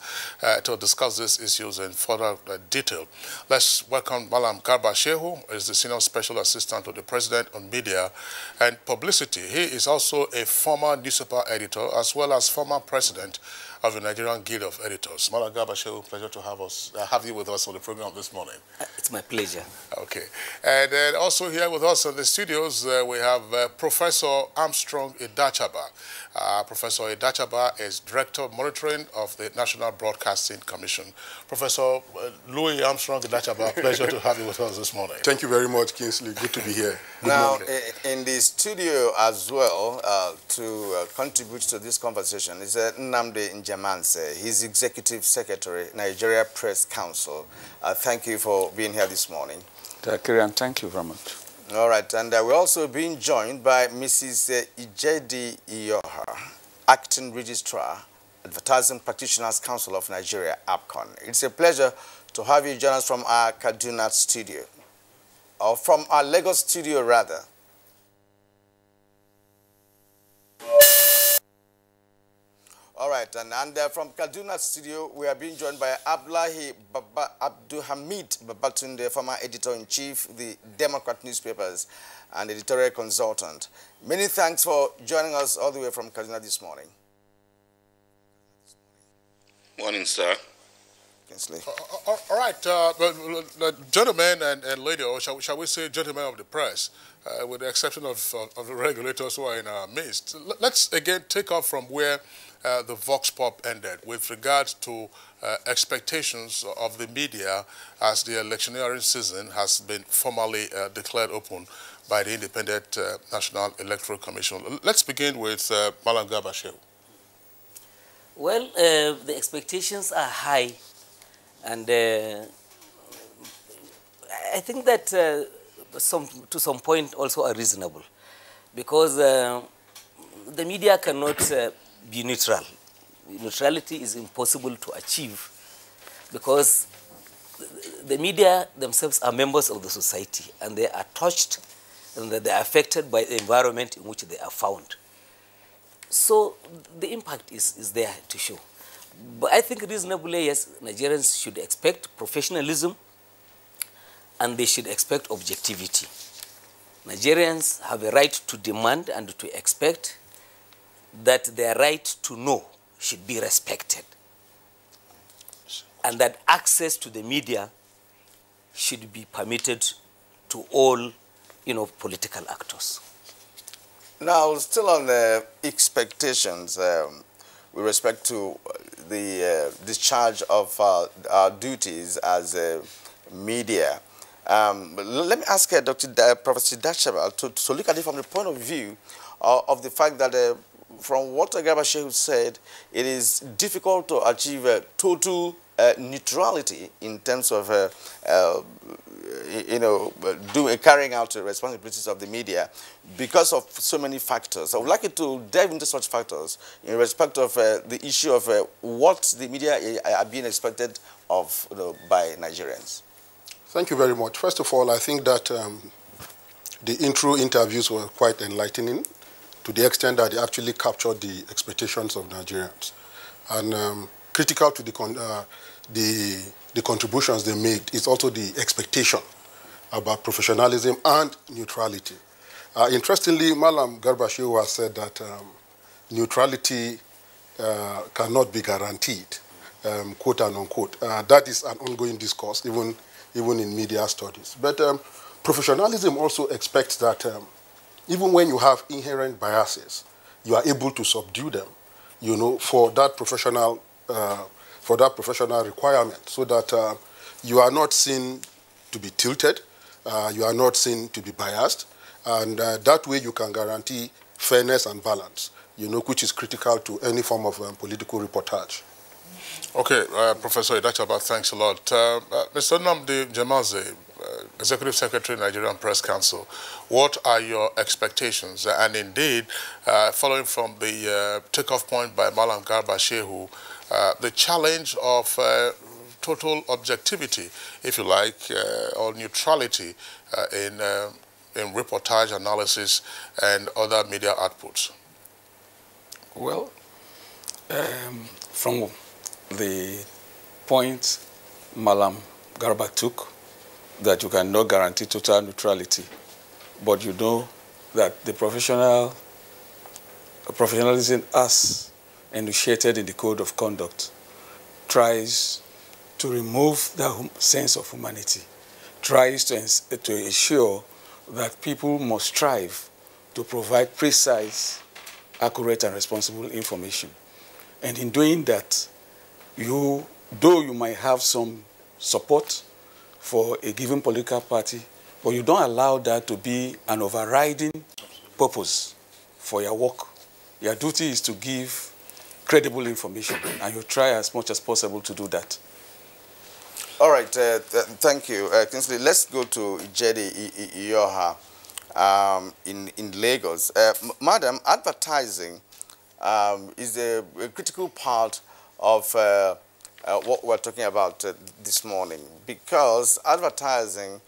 to discuss these issues in further detail. Let's welcome Malam Garba Shehu, who is the Senior Special Assistant to the President on Media and Publicity. He is also a former newspaper editor as well as former president of the Nigerian Guild of Editors. Malam Garba Shehu, pleasure to have you with us on the program this morning. It's my pleasure. Okay. And then also here with us in the studios, we have Professor Armstrong Idachaba. Professor Idachaba is Director of Monitoring of the National Broadcasting Commission. Professor Louis Armstrong Idachaba, pleasure to have you with us this morning. Thank you very much, Kingsley. Good to be here. Now, in the studio as well, to contribute to this conversation is Nnamdi Njamanse. He's Executive Secretary, Nigeria Press Council. Thank you for being here this morning. Thank you very much. All right, and we're also being joined by Mrs. Ijedi Iyoha, Acting Registrar, Advertising Practitioners Council of Nigeria, APCON. It's a pleasure to have you join us from our Kaduna studio, or from our Lagos studio, rather. All right, and from Kaduna studio, we are being joined by Abdullahi Abdulhamid Babatunde, former editor-in-chief, the Democrat newspapers, and editorial consultant. Many thanks for joining us all the way from Kaduna this morning. Morning, sir. Kinsley. All right, gentlemen and lady, or shall we say gentlemen of the press, with the exception of the regulators who are in our midst. Let's again take off from where the Vox Pop ended with regard to expectations of the media as the electioneering season has been formally declared open by the Independent National Electoral Commission. Let's begin with Malam Garba Shehu. Well, the expectations are high, and I think that to some point also are reasonable, because the media cannot be neutral. Neutrality is impossible to achieve because the media themselves are members of the society, and they are touched and they are affected by the environment in which they are found. So the impact is there to show. But I think reasonably, yes, Nigerians should expect professionalism and they should expect objectivity. Nigerians have a right to demand and to expect that their right to know should be respected, and that access to the media should be permitted to all, political actors. Now, still on the expectations with respect to the discharge of our duties as media, let me ask Professor Idachaba to look at it from the point of view of the fact that from what Garba Shehu said, it is difficult to achieve a total neutrality in terms of, carrying out the responsibilities of the media because of so many factors. I would like you to dive into such factors in respect of the issue of what the media are being expected of by Nigerians. Thank you very much. First of all, I think that the intro interviews were quite enlightening to the extent that they actually captured the expectations of Nigerians. And critical to the contributions they made is also the expectation about professionalism and neutrality. Interestingly, Malam Garba Shehu has said that neutrality cannot be guaranteed, quote and unquote. That is an ongoing discourse, even in media studies. But professionalism also expects that even when you have inherent biases, you are able to subdue them, for that professional requirement, so that you are not seen to be tilted, you are not seen to be biased, and that way you can guarantee fairness and balance, which is critical to any form of political reportage. Okay, Professor Idachaba, thanks a lot. Mr. Nnamdi Jemaze, Executive Secretary, Nigerian Press Council, what are your expectations? And indeed, following from the takeoff point by Malam Garba Shehu, the challenge of total objectivity, if you like, or neutrality in reportage analysis and other media outputs? Well, from the point Malam Garba took, that you cannot guarantee total neutrality, but you know that the professionalism as initiated in the Code of Conduct tries to remove that sense of humanity, tries to ensure that people must strive to provide precise, accurate, and responsible information. And in doing that, though you might have some support for a given political party, but you don't allow that to be an overriding purpose for your work. Your duty is to give credible information, and you try as much as possible to do that. All right, thank you. Kingsley, let's go to Jedi Iyoha in Lagos. Madam, advertising is a critical part of what we're talking about this morning, because advertising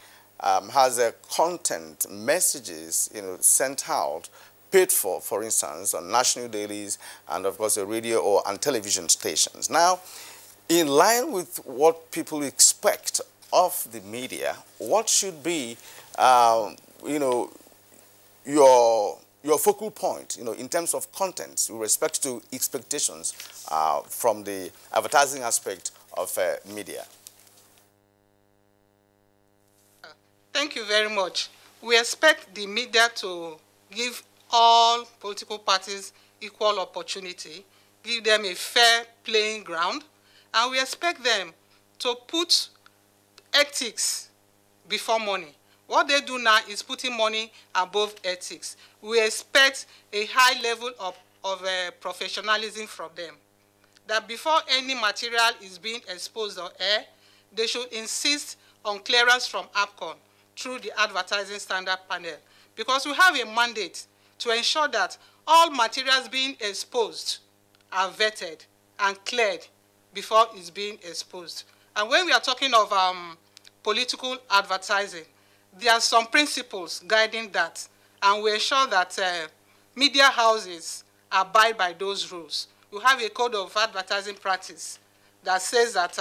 has a content, messages, sent out, paid for instance, on national dailies and, of course, radio and television stations. Now, in line with what people expect of the media, what should be, your focal point, in terms of content with respect to expectations from the advertising aspect of media? Thank you very much. We expect the media to give all political parties equal opportunity, give them a fair playing ground, and we expect them to put ethics before money. What they do now is putting money above ethics. We expect a high level of professionalism from them. That before any material is being exposed on air, they should insist on clearance from APCON through the Advertising Standard Panel, because we have a mandate to ensure that all materials being exposed are vetted and cleared before it's being exposed. And when we are talking of political advertising, there are some principles guiding that, and we ensure that media houses abide by those rules. We have a code of advertising practice that says that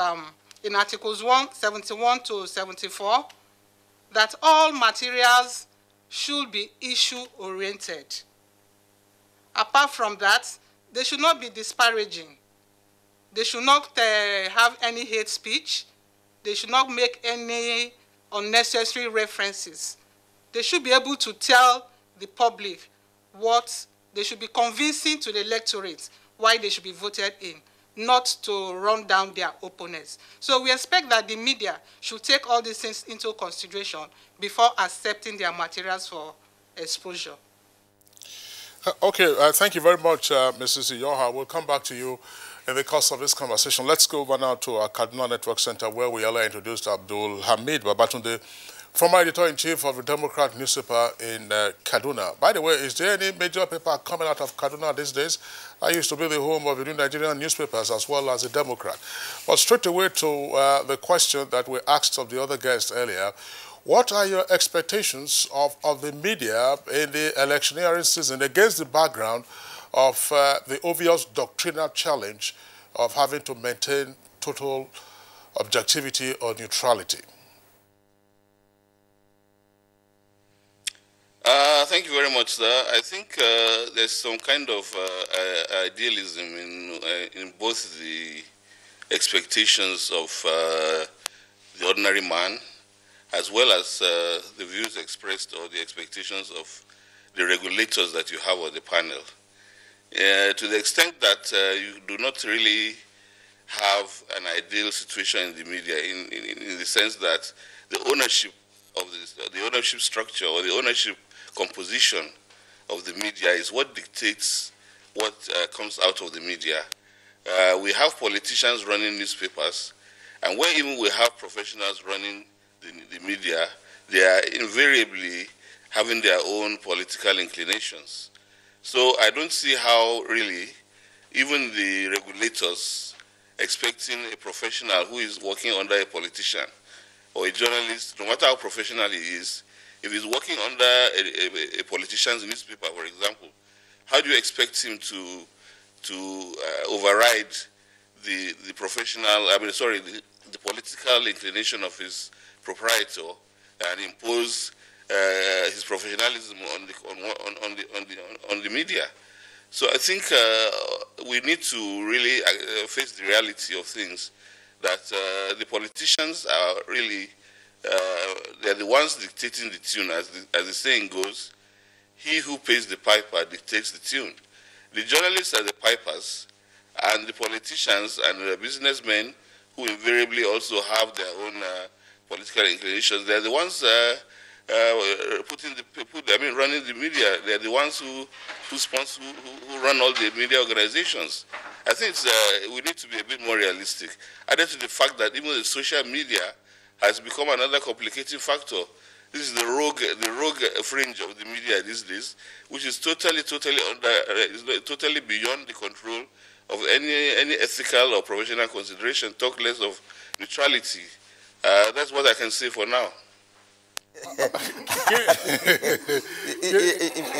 in Articles 171 to 74, that all materials should be issue-oriented. Apart from that, they should not be disparaging. They should not have any hate speech. They should not make any unnecessary references. They should be able to tell the public what they should be convincing to the electorate why they should be voted in, not to run down their opponents. So we expect that the media should take all these things into consideration before accepting their materials for exposure. Okay, thank you very much, Mrs. Iyoha. We'll come back to you in the course of this conversation. Let's go over now to our Kaduna Network Center, where we earlier introduced Abdul Hamid Babatunde, former editor-in-chief of the Democrat newspaper in Kaduna. By the way, is there any major paper coming out of Kaduna these days? I used to be the home of the new Nigerian newspapers as well as the Democrat. But straight away to the question that we asked of the other guest earlier, what are your expectations of the media in the electioneering season against the background of the obvious doctrinal challenge of having to maintain total objectivity or neutrality? Thank you very much, sir. I think there's some kind of idealism in both the expectations of the ordinary man as well as the views expressed or the expectations of the regulators that you have on the panel. To the extent that you do not really have an ideal situation in the media in the sense that the ownership of the ownership structure or the ownership composition of the media is what dictates what comes out of the media. We have politicians running newspapers, and where even we have professionals running the media, they are invariably having their own political inclinations. So I don't see how really even the regulators expecting a professional who is working under a politician or a journalist, no matter how professional he is, if he's working under a politician's newspaper, for example, how do you expect him to override the political inclination of his proprietor and impose his professionalism on the media? So I think we need to really face the reality of things, that the politicians are really they're the ones dictating the tune, as the saying goes. He who pays the piper dictates the tune. The journalists are the pipers, and the politicians and the businessmen, who invariably also have their own political inclinations, they're the ones running the media. They're the ones who run all the media organizations. I think we need to be a bit more realistic. Added to the fact that even the social media has become another complicating factor. This is the rogue fringe of the media these days, which is totally beyond the control of any ethical or professional consideration, talk less of neutrality. That's what I can say for now. In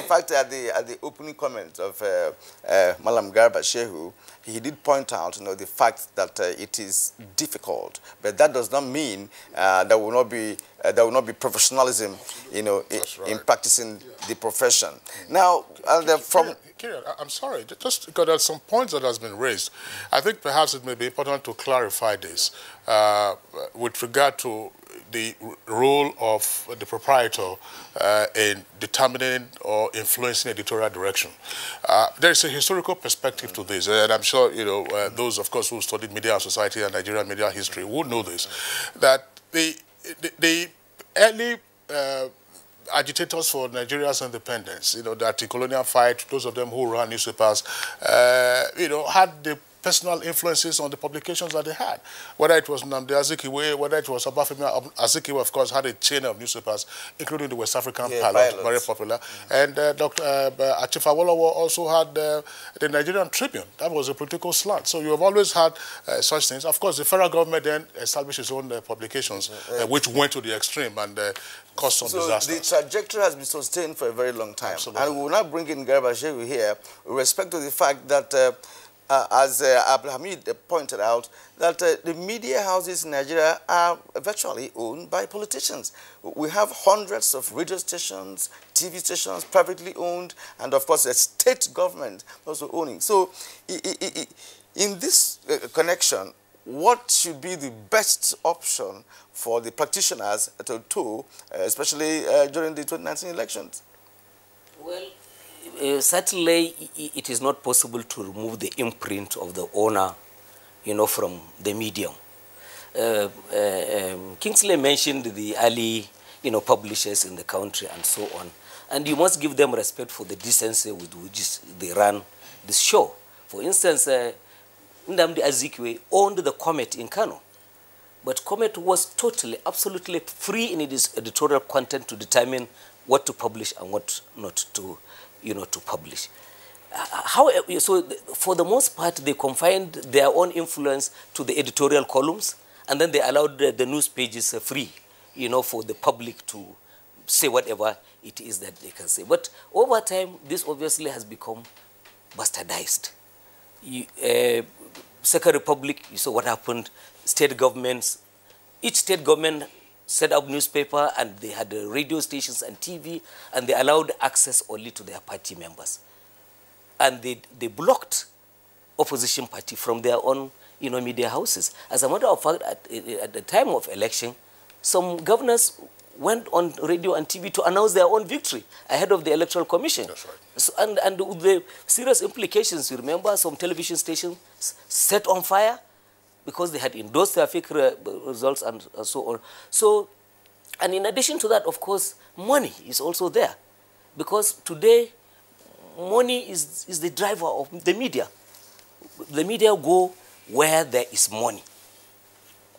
fact, at the opening comment of Malam Garba Shehu, he did point out, the fact that it is difficult, but that does not mean there will not be professionalism, in practicing the profession. Now, Kieran, I'm sorry, just because there's some points that has been raised. I think perhaps it may be important to clarify this with regard to the role of the proprietor in determining or influencing editorial direction. There is a historical perspective to this, and I'm sure those, of course, who studied media and society and Nigerian media history would know this, that the early agitators for Nigeria's independence, the anti-colonial fight, those of them who ran newspapers, had the personal influences on the publications that they had. Whether it was Nnamdi Azikiwe, whether it was Obafemi Azikiwe, of course, had a chain of newspapers, including the West African Pilot, very popular. And Dr. Achif Awolowo also had the Nigerian Tribune. That was a political slant. So you have always had such things. Of course, the federal government then established its own publications, which went to the extreme and caused some disasters. The trajectory has been sustained for a very long time. Absolutely. And we will now bring in Garba Shehu here with respect to the fact that as Abdul Hamid pointed out, that the media houses in Nigeria are virtually owned by politicians. We have hundreds of radio stations, TV stations, privately owned, and of course a state government also owning. So in this connection, what should be the best option for the practitioners to do, especially during the 2019 elections? Well, certainly it is not possible to remove the imprint of the owner, from the medium. Kingsley mentioned the early, publishers in the country and so on. And you must give them respect for the decency with which they run this show. For instance, Nnamdi Azikiwe owned the Comet in Kano. But Comet was totally, absolutely free in its editorial content to determine what to publish and what not to, to publish. So for the most part, they confined their own influence to the editorial columns, and then they allowed the news pages free, for the public to say whatever it is that they can say. But over time, this obviously has become bastardized. Second Republic, you saw what happened. State governments, each state government set up newspaper, and they had radio stations and TV, and they allowed access only to their party members. And they blocked opposition party from their own, media houses. As a matter of fact, at the time of election, some governors went on radio and TV to announce their own victory ahead of the Electoral Commission. That's right. So, and with the serious implications, you remember some television stations set on fire because they had endorsed their fake results and so on. So, and in addition to that, of course, money is also there. Because today, money is the driver of the media. The media go where there is money.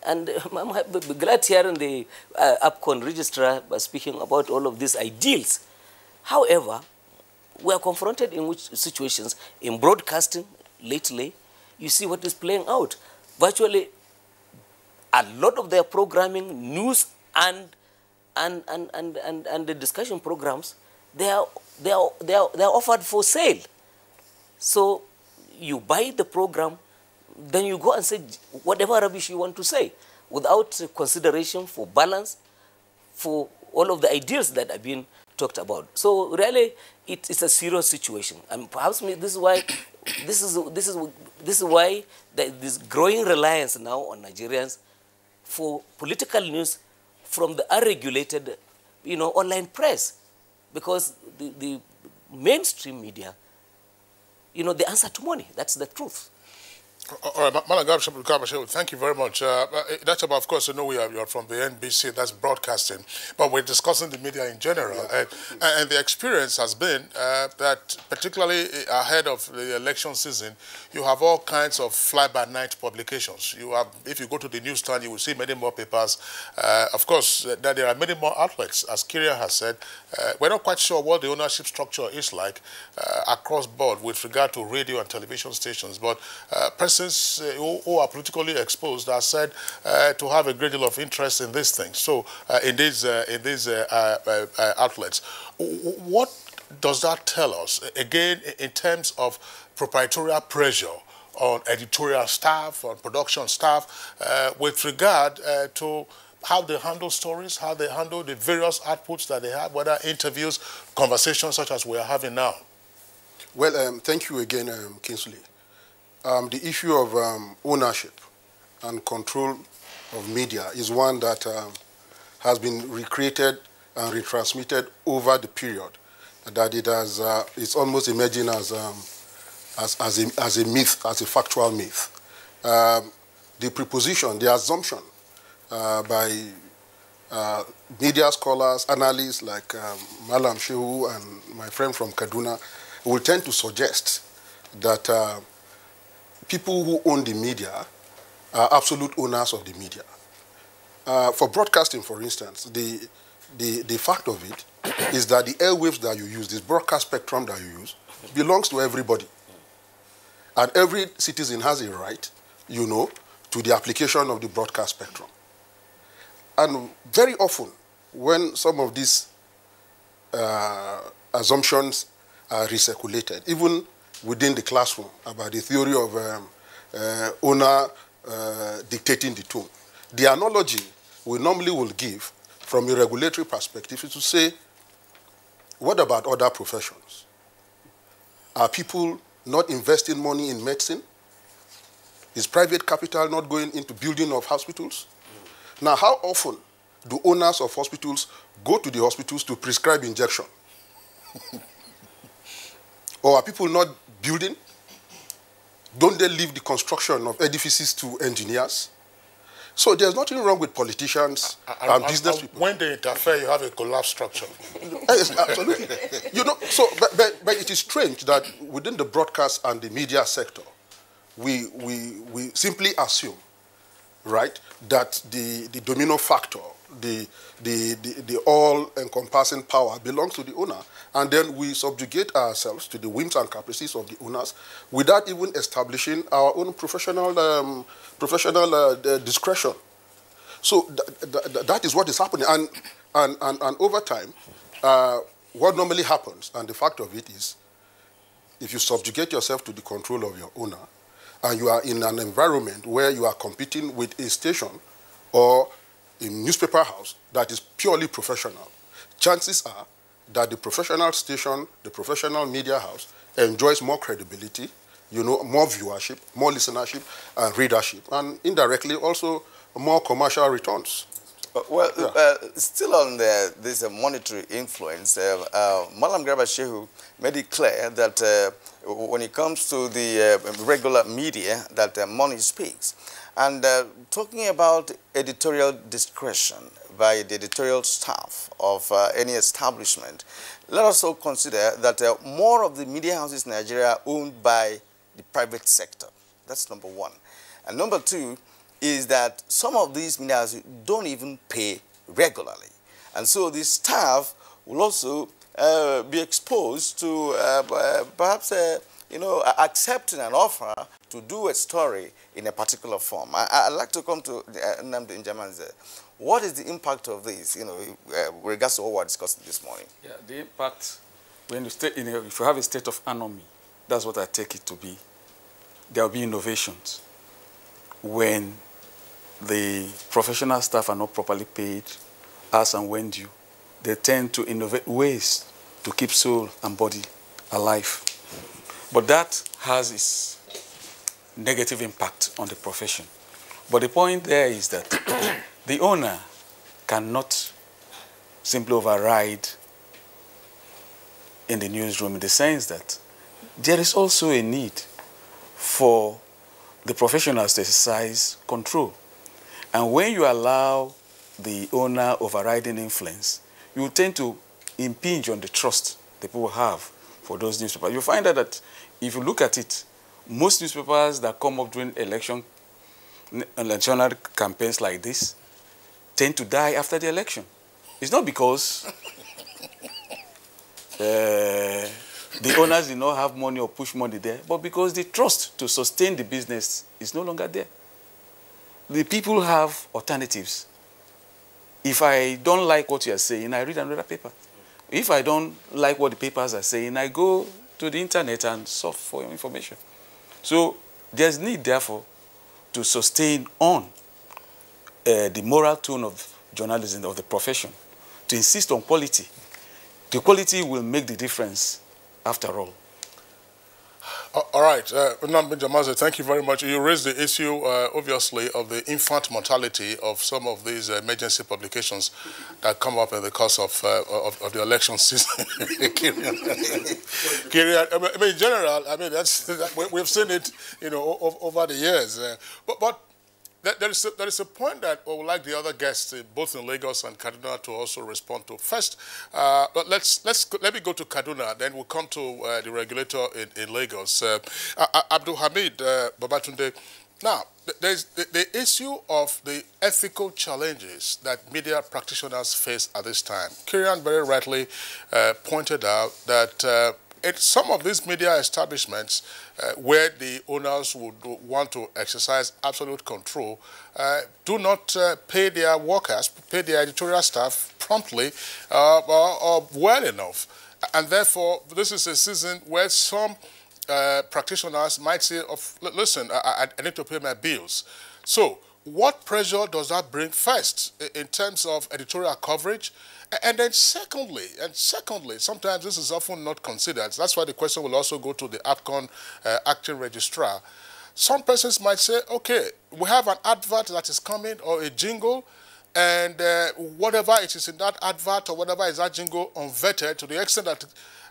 And I'm glad hearing the APCON registrar speaking about all of these ideals. However, we are confronted in which situations, in broadcasting lately, you see what is playing out. Virtually, a lot of their programming, news and the discussion programs, they are offered for sale. So you buy the program, then you go and say whatever rubbish you want to say without consideration for balance, for all of the ideals that have been talked about. So really, it's a serious situation, and perhaps this is why this is why there is this growing reliance now on Nigerians for political news from the unregulated, online press, because the mainstream media, they answer to money. That's the truth. All right, Malagab, thank you very much. That's about, of course, you're from the NBC, that's broadcasting, but we're discussing the media in general. Yeah. And the experience has been that particularly ahead of the election season, you have all kinds of fly-by-night publications. If you go to the newsstand, you will see many more papers. Of course, that there are many more outlets. As Kyria has said, we're not quite sure what the ownership structure is like across board with regard to radio and television stations, but persons who are politically exposed are said to have a great deal of interest in these things. So in these outlets, what does that tell us? Again, in terms of proprietorial pressure on editorial staff, on production staff, with regard to how they handle stories, how they handle the various outputs that they have, whether interviews, conversations such as we are having now. Well, thank you again, Kingsley. The issue of ownership and control of media is one that has been recreated and retransmitted over the period. That it has, it's almost emerging as a myth, as a factual myth. The preposition, the assumption by media scholars, analysts like Malam Shehu and my friend from Kaduna will tend to suggest that people who own the media are absolute owners of the media. For broadcasting, for instance, the fact of it is that the airwaves that you use, this broadcast spectrum that you use, belongs to everybody. And every citizen has a right, to the application of the broadcast spectrum. And very often, when some of these assumptions are recirculated, even within the classroom, about the theory of owner dictating the tone, the analogy we normally will give from a regulatory perspective is to say, what about other professions? Are people not investing money in medicine? Is private capital not going into building of hospitals? Now, how often do owners of hospitals go to the hospitals to prescribe injection? Or are people not building? Don't they leave the construction of edifices to engineers? So there's nothing wrong with politicians and business people. When they interfere, you have a collapsed structure. Yes, absolutely. But it is strange that within the broadcast and the media sector, we simply assume, right, that the domino factor, the all-encompassing power belongs to the owner, and then we subjugate ourselves to the whims and caprices of the owners without even establishing our own professional discretion. So that is what is happening, and over time, what normally happens, and the fact of it is, if you subjugate yourself to the control of your owner, and you are in an environment where you are competing with a station or a newspaper house that is purely professional, chances are that the professional station, the professional media house, enjoys more credibility, more viewership, more listenership and readership, and indirectly also more commercial returns. Well, still on this monetary influence, Malam Garba Shehu made it clear that when it comes to the regular media, that money speaks. And talking about editorial discretion by the editorial staff of any establishment, let us also consider that more of the media houses in Nigeria are owned by the private sector. That's number one. And number two is that some of these media houses don't even pay regularly. And so the staff will also be exposed to perhaps accepting an offer to do a story in a particular form. I'd like to come to Nnamdi Njamanze. What is the impact of this, with regards to what we're discussing this morning? Yeah, the impact, when you stay if you have a state of anomy, that's what I take it to be. There will be innovations. When the professional staff are not properly paid, as and when due, they tend to innovate ways to keep soul and body alive. But that has its negative impact on the profession. But the point there is that the owner cannot simply override in the newsroom, in the sense that there is also a need for the professionals to exercise control. And when you allow the owner overriding influence, you tend to impinge on the trust the people have for those newspapers. You find out that if you look at it, most newspapers that come up during electional campaigns like this tend to die after the election. It's not because the owners did not have money or push money there, but because the trust to sustain the business is no longer there. The people have alternatives. If I don't like what you are saying, I read another paper. If I don't like what the papers are saying, I go to the internet and surf for information. So there's need, therefore, to sustain on the moral tone of journalism, of the profession, to insist on quality. The quality will make the difference after all. All right, Nnamdi Njamanze, thank you very much. You raised the issue, obviously, of the infant mortality of some of these emergency publications that come up in the course of the election season. In general, we've seen it, over the years. But there is a point that I would like the other guests, both in Lagos and Kaduna, to also respond to. First, but let me go to Kaduna, then we'll come to the regulator in Lagos. Abdul Hamid Babatunde. Now, there's the issue of the ethical challenges that media practitioners face at this time. Kirian very rightly pointed out that some of these media establishments where the owners would want to exercise absolute control do not pay their workers, pay their editorial staff promptly or well enough. And therefore, this is a season where some practitioners might say, listen, I need to pay my bills. So what pressure does that bring first in terms of editorial coverage? And then secondly, sometimes this is often not considered. That's why the question will also go to the APCON acting registrar. Some persons might say, okay, we have an advert that is coming or a jingle, and whatever it is in that advert or whatever is that jingle unvetted, to the extent that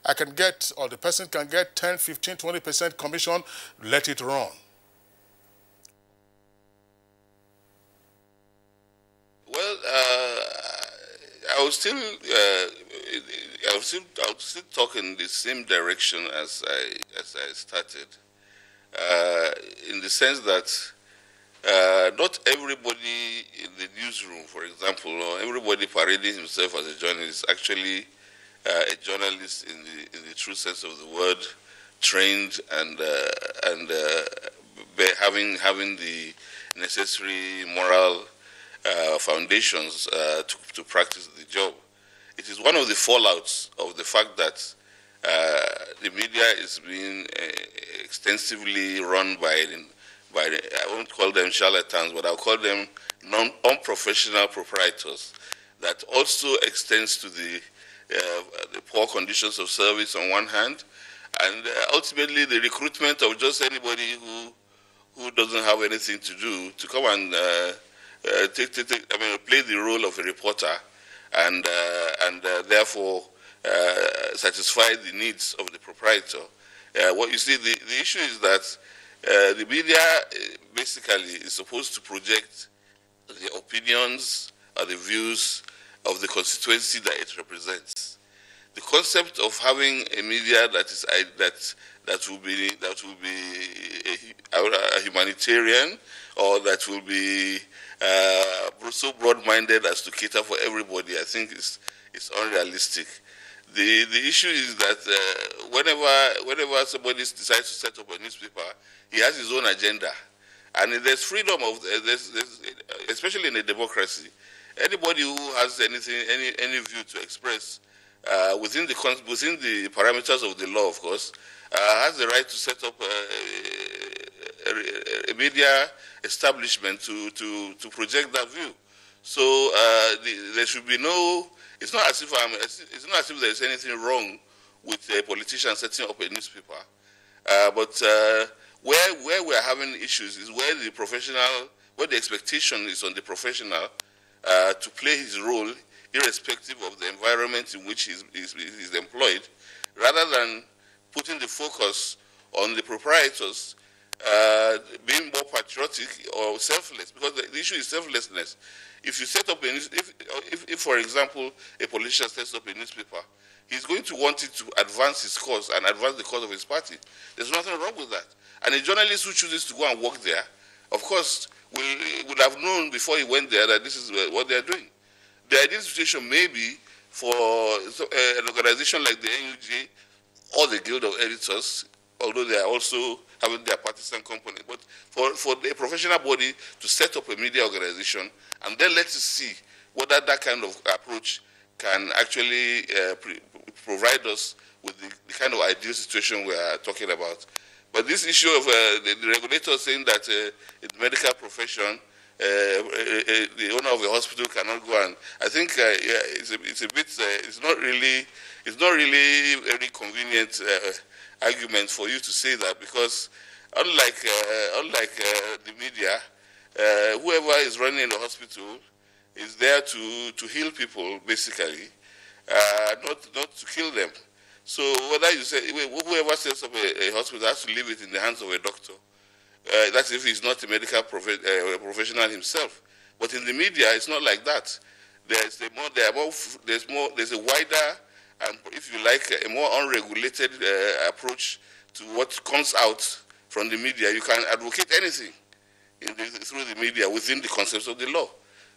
I can get, or the person can get 10, 15, 20% commission, let it run. Well, I would still talk in the same direction as I started. in the sense that not everybody in the newsroom, for example, or everybody parading himself as a journalist, actually a journalist in the true sense of the word, trained and having the necessary moral foundations to practice the job. It is one of the fallouts of the fact that the media is being extensively run by I won't call them charlatans, but I'll call them unprofessional proprietors. That also extends to the poor conditions of service on one hand, and ultimately the recruitment of just anybody who doesn't have anything to do to come and play the role of a reporter and therefore satisfy the needs of the proprietor. What you see, the issue is that the media basically is supposed to project the opinions or the views of the constituency that it represents. The concept of having a media that will be a humanitarian, or that will be so broad-minded as to cater for everybody, I think is unrealistic. The issue is that whenever somebody decides to set up a newspaper, he has his own agenda, and there's freedom of especially in a democracy. Anybody who has any view to express within the parameters of the law, of course, has the right to set up a media establishment to project that view. So there should be no. It's not as if there is anything wrong with a politician setting up a newspaper, but where we are having issues is where the expectation is on the professional to play his role, irrespective of the environment in which he's employed, rather than putting the focus on the proprietors being more patriotic or selfless, because the issue is selflessness. If you set up if for example, a politician sets up a newspaper, he's going to want it to advance his cause and advance the cause of his party. There's nothing wrong with that. And a journalist who chooses to go and work there, of course, would have known before he went there that this is what they're doing. The ideal situation may be for an organization like the NUJ or the Guild of Editors, although they are also having their partisan component, but for a professional body to set up a media organization and then let us see whether that kind of approach can actually provide us with the kind of ideal situation we are talking about. But this issue of the regulator saying that in the medical profession, the owner of a hospital cannot go, and I think it's not really a very convenient argument for you to say that, because unlike the media, whoever is running the hospital is there to heal people, basically, not to kill them. So whether you say whoever sets up a hospital has to leave it in the hands of a doctor. That's if he's not a medical professional himself. But in the media, it's not like that. There's a wider and, if you like, a more unregulated approach to what comes out from the media. You can advocate anything through the media within the concepts of the law.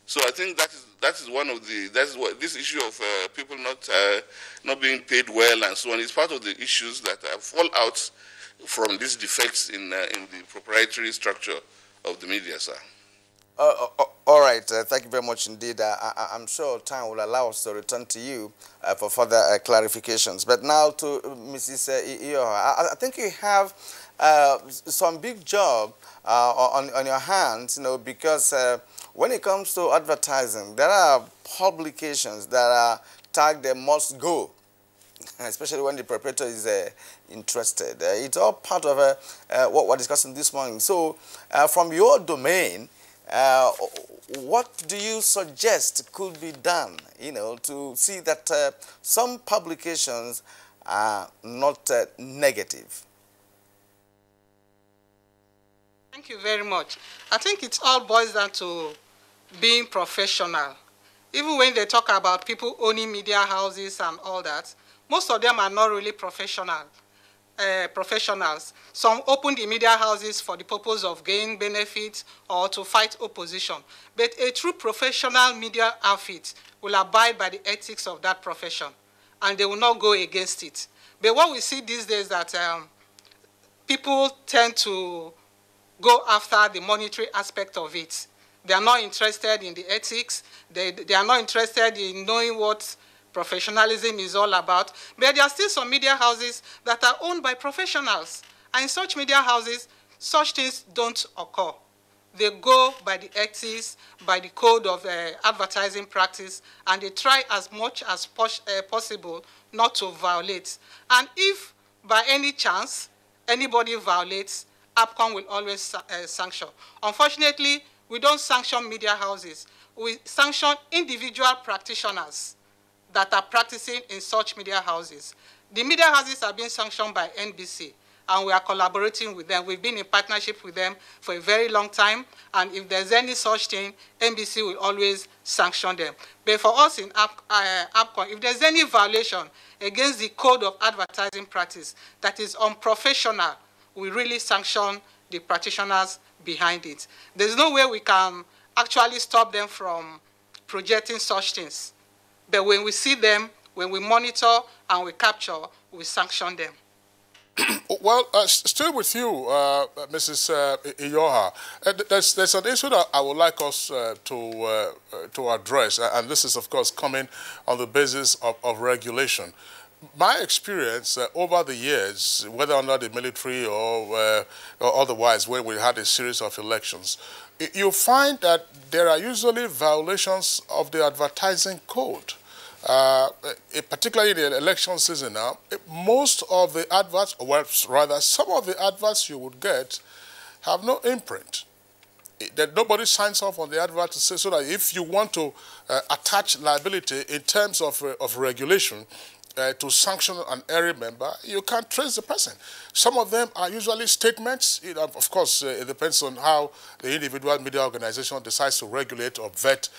So I think that is one of this issue of people not being paid well and so on is part of the issues that fall out from these defects in the proprietary structure of the media, sir. All right, thank you very much indeed. I'm sure time will allow us to return to you for further clarifications. But now to Mrs. Iyo, I think you have some big job on your hands, because when it comes to advertising, there are publications that are tagged must go, especially when the proprietor is interested. It's all part of what we're discussing this morning. So from your domain, what do you suggest could be done, to see that some publications are not negative? Thank you very much. I think it all boils down to being professional. Even when they talk about people owning media houses and all that, most of them are not really professional. professionals. Some open the media houses for the purpose of gain benefit or to fight opposition. But a true professional media outfit will abide by the ethics of that profession, and they will not go against it. But what we see these days is that people tend to go after the monetary aspect of it. They are not interested in the ethics. They are not interested in knowing what professionalism is all about. But there are still some media houses that are owned by professionals. And in such media houses, such things don't occur. They go by the ethics, by the code of advertising practice, and they try as much as possible not to violate. And if by any chance anybody violates, APCON will always sanction. Unfortunately, we don't sanction media houses. We sanction individual practitioners that are practicing in such media houses. The media houses are being sanctioned by NBC, and we are collaborating with them. We've been in partnership with them for a very long time, and if there's any such thing, NBC will always sanction them. But for us in APCON, if there's any violation against the code of advertising practice that is unprofessional, we really sanction the practitioners behind it. There's no way we can actually stop them from projecting such things. But when we see them, when we monitor and we capture, we sanction them. Well, still with you, Mrs. Iyoha, there's an issue that I would like us to address, and this is, of course, coming on the basis of regulation. My experience over the years, whether under the military or otherwise, when we had a series of elections, you find that there are usually violations of the advertising code. Particularly in the election season now, most of the adverts, or well, rather some of the adverts you would get have no imprint. That nobody signs off on the advert to say, so that if you want to attach liability in terms of regulation, to sanction an area member, you can't trace the person. Some of them are usually statements. Of course, it depends on how the individual media organization decides to regulate or vet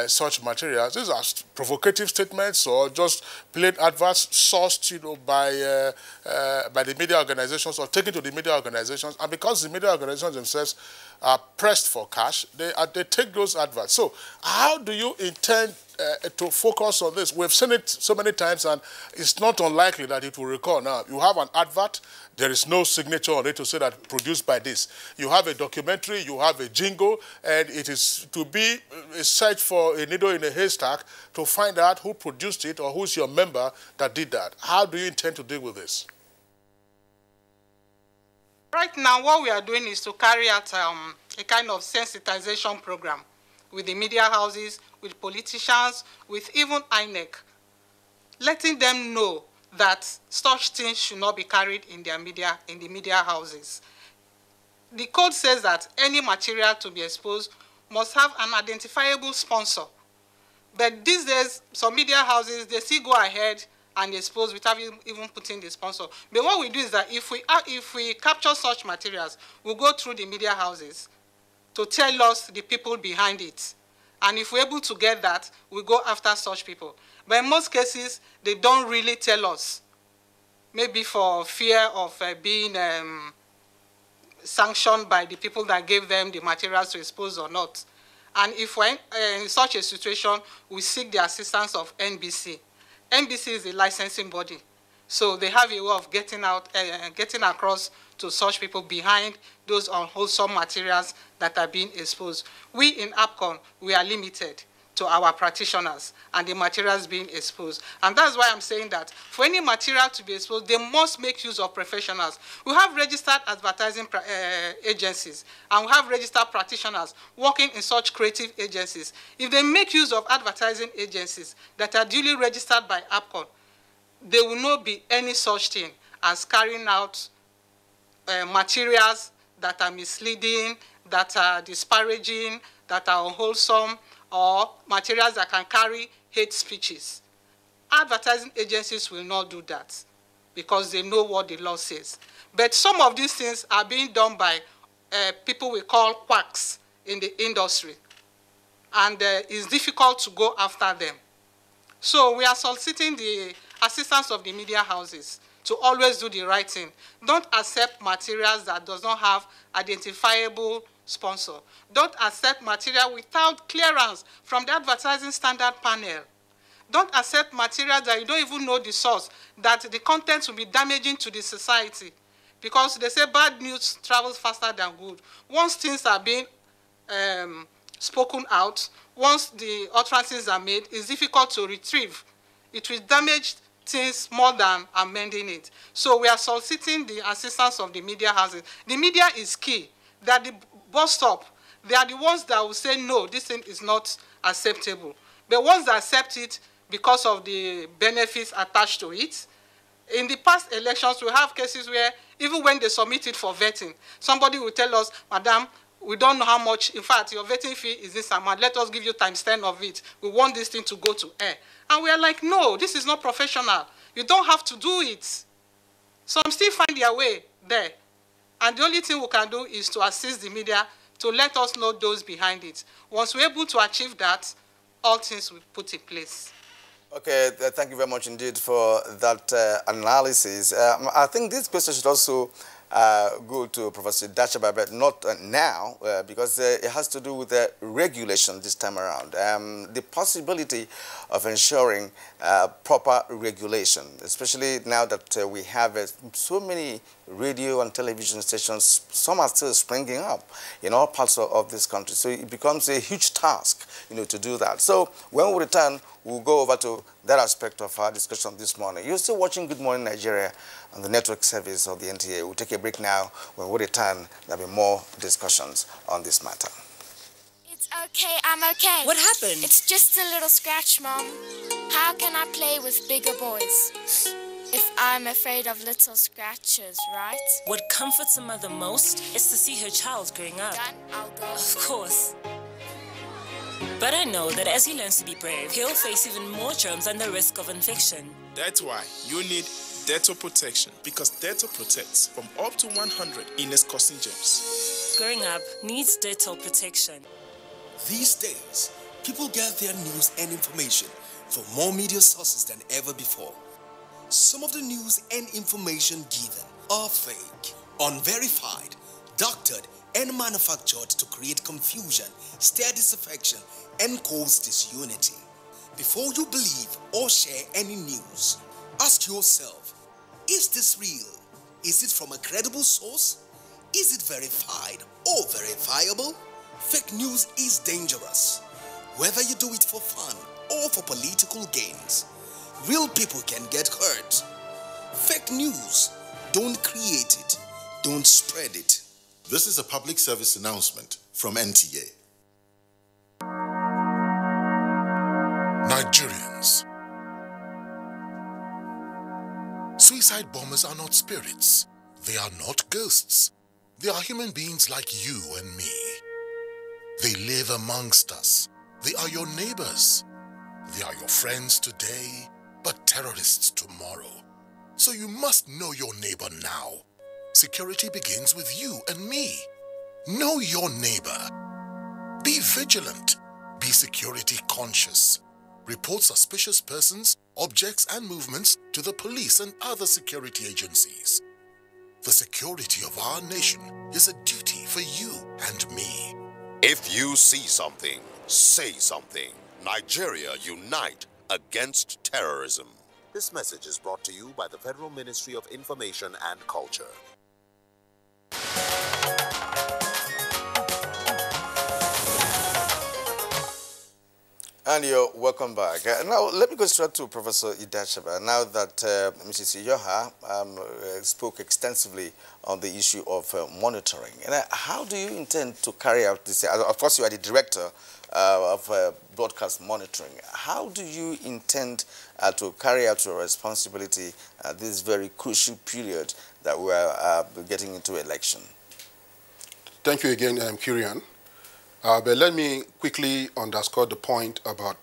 such materials. These are provocative statements or just plain adverts sourced, by the media organizations or taken to the media organizations. And because the media organizations themselves are pressed for cash, they take those adverts. So how do you intend to focus on this? We've seen it so many times, and it's not unlikely that it will recur. Now, you have an advert, there is no signature on it to say that produced by this. You have a documentary, you have a jingle, and it is to be a search for a needle in a haystack to find out who produced it or who's your member that did that. How do you intend to deal with this? Right now, what we are doing is to carry out a kind of sensitization program with the media houses, with politicians, with even INEC, letting them know that such things should not be carried in the media houses. The code says that any material to be exposed must have an identifiable sponsor. But these days, some media houses, they still go ahead and expose without even putting the sponsor. But what we do is that if we capture such materials, we'll go through the media houses to tell us the people behind it. And if we're able to get that, we go after such people. But in most cases, they don't really tell us, maybe for fear of being sanctioned by the people that gave them the materials to expose or not. And if we're in such a situation, we seek the assistance of NBC. NBC is a licensing body, so they have a way of getting across to such people behind those unwholesome materials that are being exposed. We in APCON, we are limited to our practitioners and the materials being exposed. And that's why I'm saying that for any material to be exposed, they must make use of professionals. We have registered advertising agencies, and we have registered practitioners working in such creative agencies. If they make use of advertising agencies that are duly registered by APCON, there will not be any such thing as carrying out materials that are misleading, that are disparaging, that are unwholesome, or materials that can carry hate speeches. Advertising agencies will not do that because they know what the law says. But some of these things are being done by people we call quacks in the industry, and it's difficult to go after them. So we are soliciting the assistants of the media houses to always do the right thing. Don't accept materials that does not have identifiable sponsor. Don't accept material without clearance from the advertising standard panel. Don't accept material that you don't even know the source, that the content will be damaging to the society. Because they say bad news travels faster than good. Once things are being spoken out, once the utterances are made, it's difficult to retrieve. It will damage things more than amending it. So we are soliciting the assistance of the media houses. The media is key. They are the bus stop. They are the ones that will say, no, this thing is not acceptable. The ones that accept it because of the benefits attached to it. In the past elections, we have cases where even when they submit it for vetting, somebody will tell us, Madam, we don't know how much, in fact, your vetting fee is this amount. Let us give you times 10 of it. We want this thing to go to air. And we are like, no, this is not professional. You don't have to do it. Some still find their way there. And the only thing we can do is to assist the media to let us know those behind it. Once we're able to achieve that, all things will put in place. Okay, thank you very much indeed for that analysis. I think this question should also go to Professor Dachaba, but not now, because it has to do with the regulation this time around. The possibility of ensuring proper regulation, especially now that we have so many radio and television stations. Some are still springing up in all parts of this country. So it becomes a huge task, to do that. So when we return, we'll go over to that aspect of our discussion this morning. You're still watching Good Morning Nigeria on the network service of the NTA. We'll take a break now. When we return, there'll be more discussions on this matter. It's okay, I'm okay. What happened? It's just a little scratch, Mom. How can I play with bigger boys if I'm afraid of little scratches, right? What comforts a mother most is to see her child growing up. Done, I'll go. Of course. But I know that as he learns to be brave, he'll face even more germs and the risk of infection. That's why you need Dettol protection, because Dettol protects from up to 100 illness-causing germs. Growing up needs Dettol protection. These days, people get their news and information from more media sources than ever before. Some of the news and information given are fake, unverified, doctored, and manufactured to create confusion, stir disaffection, and cause disunity. Before you believe or share any news, ask yourself, is this real? Is it from a credible source? Is it verified or verifiable? Fake news is dangerous, whether you do it for fun or for political gains. Real people can get hurt. Fake news, don't create it, don't spread it. This is a public service announcement from NTA. Nigerians. Suicide bombers are not spirits. They are not ghosts. They are human beings like you and me. They live amongst us. They are your neighbors. They are your friends today, but terrorists tomorrow. So you must know your neighbor now. Security begins with you and me. Know your neighbor. Be vigilant. Be security conscious. Report suspicious persons, objects, and movements to the police and other security agencies. The security of our nation is a duty for you and me. If you see something, say something. Nigeria unite against terrorism. This message is brought to you by the Federal Ministry of Information and Culture. And you're welcome back. Now, let me go straight to Professor Idachaba. Now that Mrs. Iyoha spoke extensively on the issue of monitoring, and how do you intend to carry out this? Of course, you are the director of broadcast monitoring. How do you intend to carry out your responsibility at this very crucial period that we are getting into election? Thank you again, Kirian. But let me quickly underscore the point about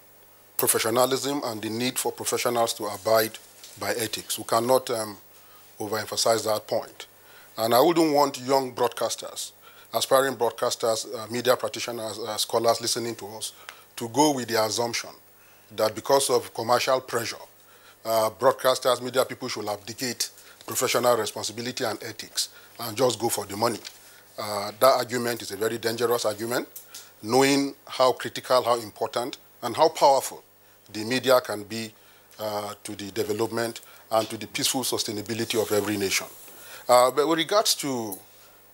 professionalism and the need for professionals to abide by ethics. We cannot overemphasize that point. And I wouldn't want young broadcasters, aspiring broadcasters, media practitioners, scholars listening to us, to go with the assumption that because of commercial pressure, broadcasters, media people should abdicate professional responsibility and ethics and just go for the money. That argument is a very dangerous argument, knowing how critical, how important, and how powerful the media can be to the development and to the peaceful sustainability of every nation. But with regards to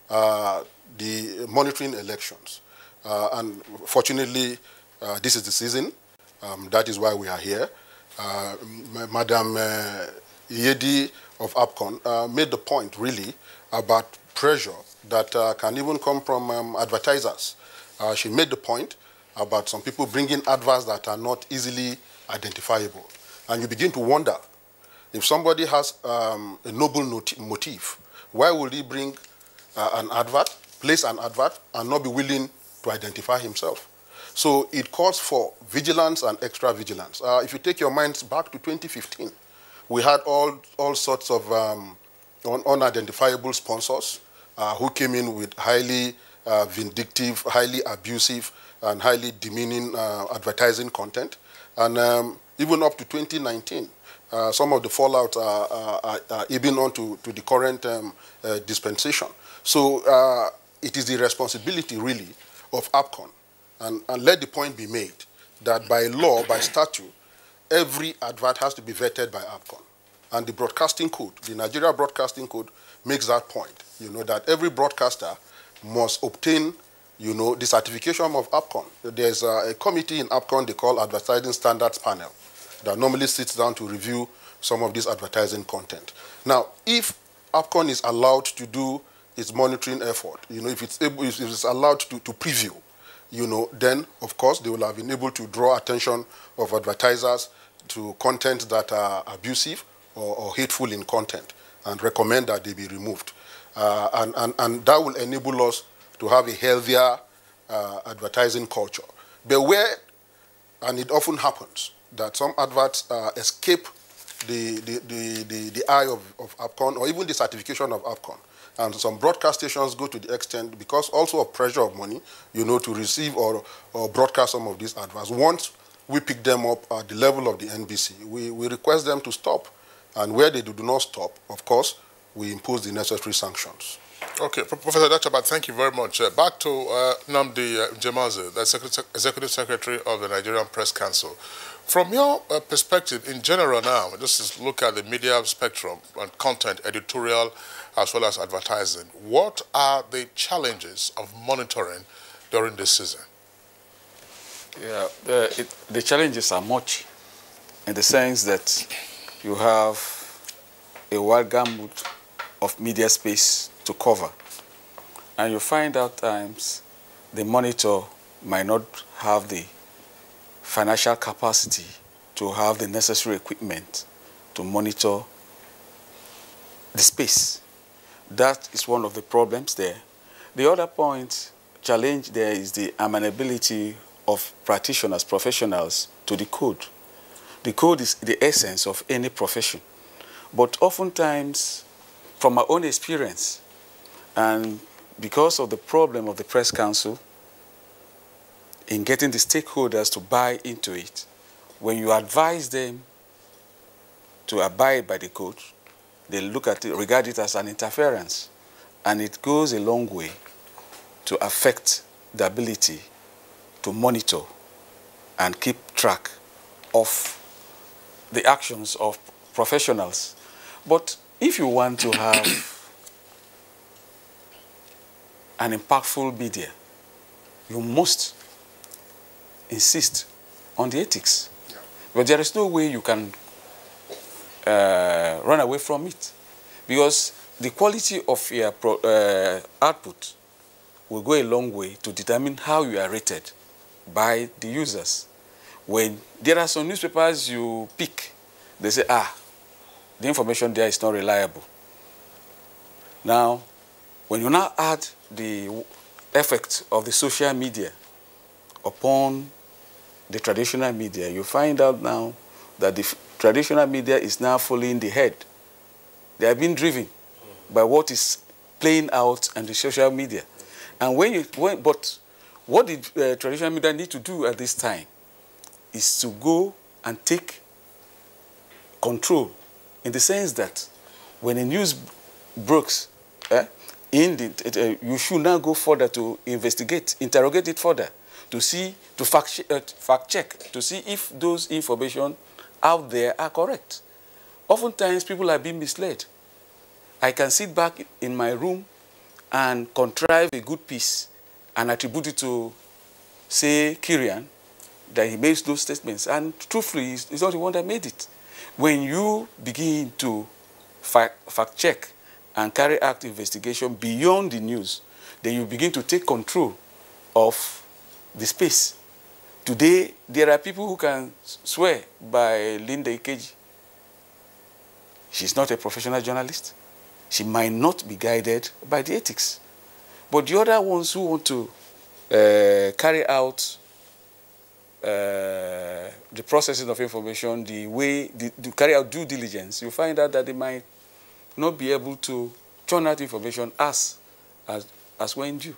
the monitoring elections, and fortunately, this is the season. That is why we are here. Madam Yedi of APCON made the point, really, about pressure that can even come from advertisers. She made the point about some people bringing adverts that are not easily identifiable. And you begin to wonder, if somebody has a noble motive, why would he bring an advert, place an advert, and not be willing to identify himself? So it calls for vigilance and extra vigilance. If you take your minds back to 2015, we had all sorts of unidentifiable sponsors who came in with highly vindictive, highly abusive, and highly demeaning advertising content. And even up to 2019, some of the fallout are even on to the current dispensation. So it is the responsibility, really, of APCON. And let the point be made that by law, by statute, every advert has to be vetted by APCON. And the broadcasting code, the Nigeria Broadcasting Code, makes that point, that every broadcaster must obtain, the certification of APCON. There's a committee in APCON they call Advertising Standards Panel that normally sits down to review some of this advertising content. Now, if APCON is allowed to do its monitoring effort, if it's allowed to preview, then, of course, they will have been able to draw attention of advertisers to content that are abusive or hateful in content and recommend that they be removed. And that will enable us to have a healthier advertising culture. But where, and it often happens, that some adverts escape the eye of APCON or even the certification of APCON. And some broadcast stations go to the extent, because also of pressure of money, to receive or broadcast some of these adverts. Once we pick them up at the level of the NBC, we request them to stop. And where they do not stop, of course, we impose the necessary sanctions. Okay, Professor Dachabat, thank you very much. Back to Nnamdi Jemaze, the Executive Secretary of the Nigerian Press Council. From your perspective, in general now, just look at the media spectrum and content, editorial, as well as advertising. What are the challenges of monitoring during this season? Yeah, the challenges are much, in the sense that you have a wide gamut of media space to cover. And you find out times the monitor might not have the financial capacity to have the necessary equipment to monitor the space. That is one of the problems there. The other challenge there is the amenability of practitioners, professionals to the code. The code is the essence of any profession. But oftentimes, from my own experience, and because of the problem of the Press Council in getting the stakeholders to buy into it, when you advise them to abide by the code, they look at it, regard it as an interference. And it goes a long way to affect the ability to monitor and keep track of the actions of professionals. But if you want to have an impactful media, you must insist on the ethics. Yeah. But there is no way you can run away from it, because the quality of your output will go a long way to determine how you are rated by the users. When there are some newspapers you pick, they say, the information there is not reliable. Now, when you now add the effect of the social media upon the traditional media, you find out now that the traditional media is now following the head. They are being driven by what is playing out on the social media. And but what the traditional media need to do at this time is to go and take control in the sense that when a news breaks, you should now go further to investigate, interrogate it further, to see, to fact check, to see if those information out there are correct. Oftentimes, people are being misled. I can sit back in my room and contrive a good piece and attribute it to, say, Kirian, that he makes those statements. And truthfully, he's not the one that made it. When you begin to fact check and carry out investigation beyond the news, then you begin to take control of the space. Today, there are people who can swear by Linda Ikeji. She's not a professional journalist. She might not be guided by the ethics. But the other ones who want to carry out the processing of information, to carry out due diligence, you find out that they might not be able to churn out information as when due.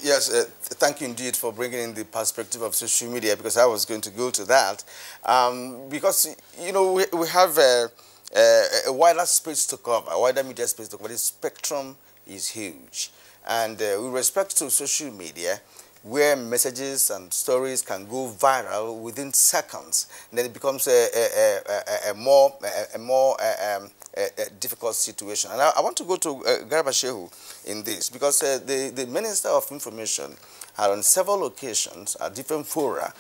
Yes, thank you indeed for bringing in the perspective of social media, because I was going to go to that. Because, you know, we have a wider space to cover, a wider media space to cover. The spectrum is huge. And with respect to social media, where messages and stories can go viral within seconds, then it becomes a more difficult situation. And I want to go to Garba Shehu in this, because the Minister of Information had on several occasions at different fora,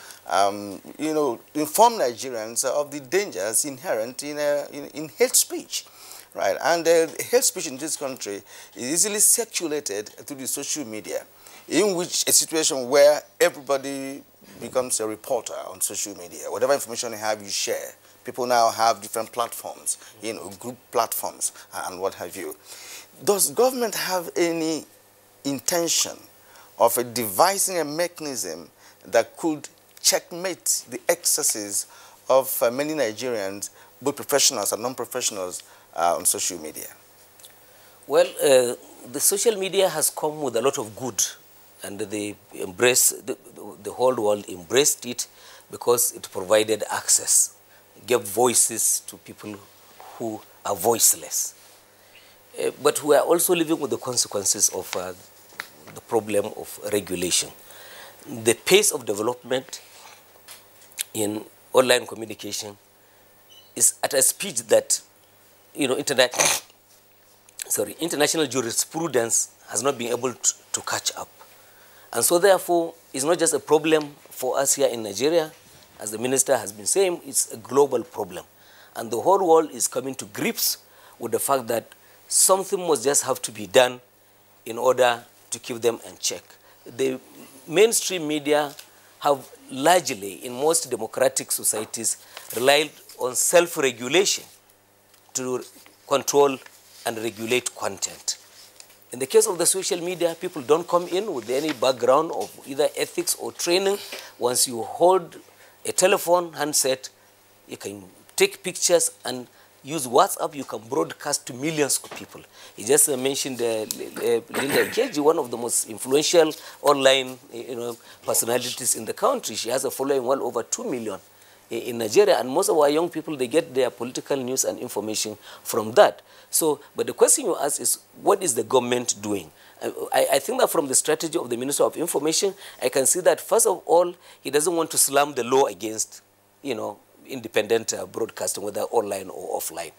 you know, informed Nigerians of the dangers inherent in hate speech. Right, and hate speech in this country is easily circulated through the social media, in which a situation where everybody becomes a reporter on social media. Whatever information you have, you share. People now have different platforms, you know, group platforms and what have you. Does government have any intention of devising a mechanism that could checkmate the excesses of many Nigerians, both professionals and non-professionals, on social media? Well, the social media has come with a lot of good, and they the whole world embraced it because it provided access, gave voices to people who are voiceless. But we are also living with the consequences of the problem of regulation. The pace of development in online communication is at a speed that, you know, international jurisprudence has not been able to catch up. And so therefore, it's not just a problem for us here in Nigeria. As the minister has been saying, it's a global problem. And the whole world is coming to grips with the fact that something must just have to be done in order to keep them in check. The mainstream media have largely, in most democratic societies, relied on self-regulation to control and regulate content. In the case of the social media, people don't come in with any background of either ethics or training. Once you hold a telephone handset, you can take pictures and use WhatsApp, you can broadcast to millions of people. He just mentioned Linda Ikeji, one of the most influential online personalities in the country. She has a following well over 2 million in Nigeria, and most of our young people, they get their political news and information from that. So, but the question you ask is, what is the government doing? I think that from the strategy of the Minister of Information, I can see that, first of all, he doesn't want to slam the law against, independent broadcasting, whether online or offline.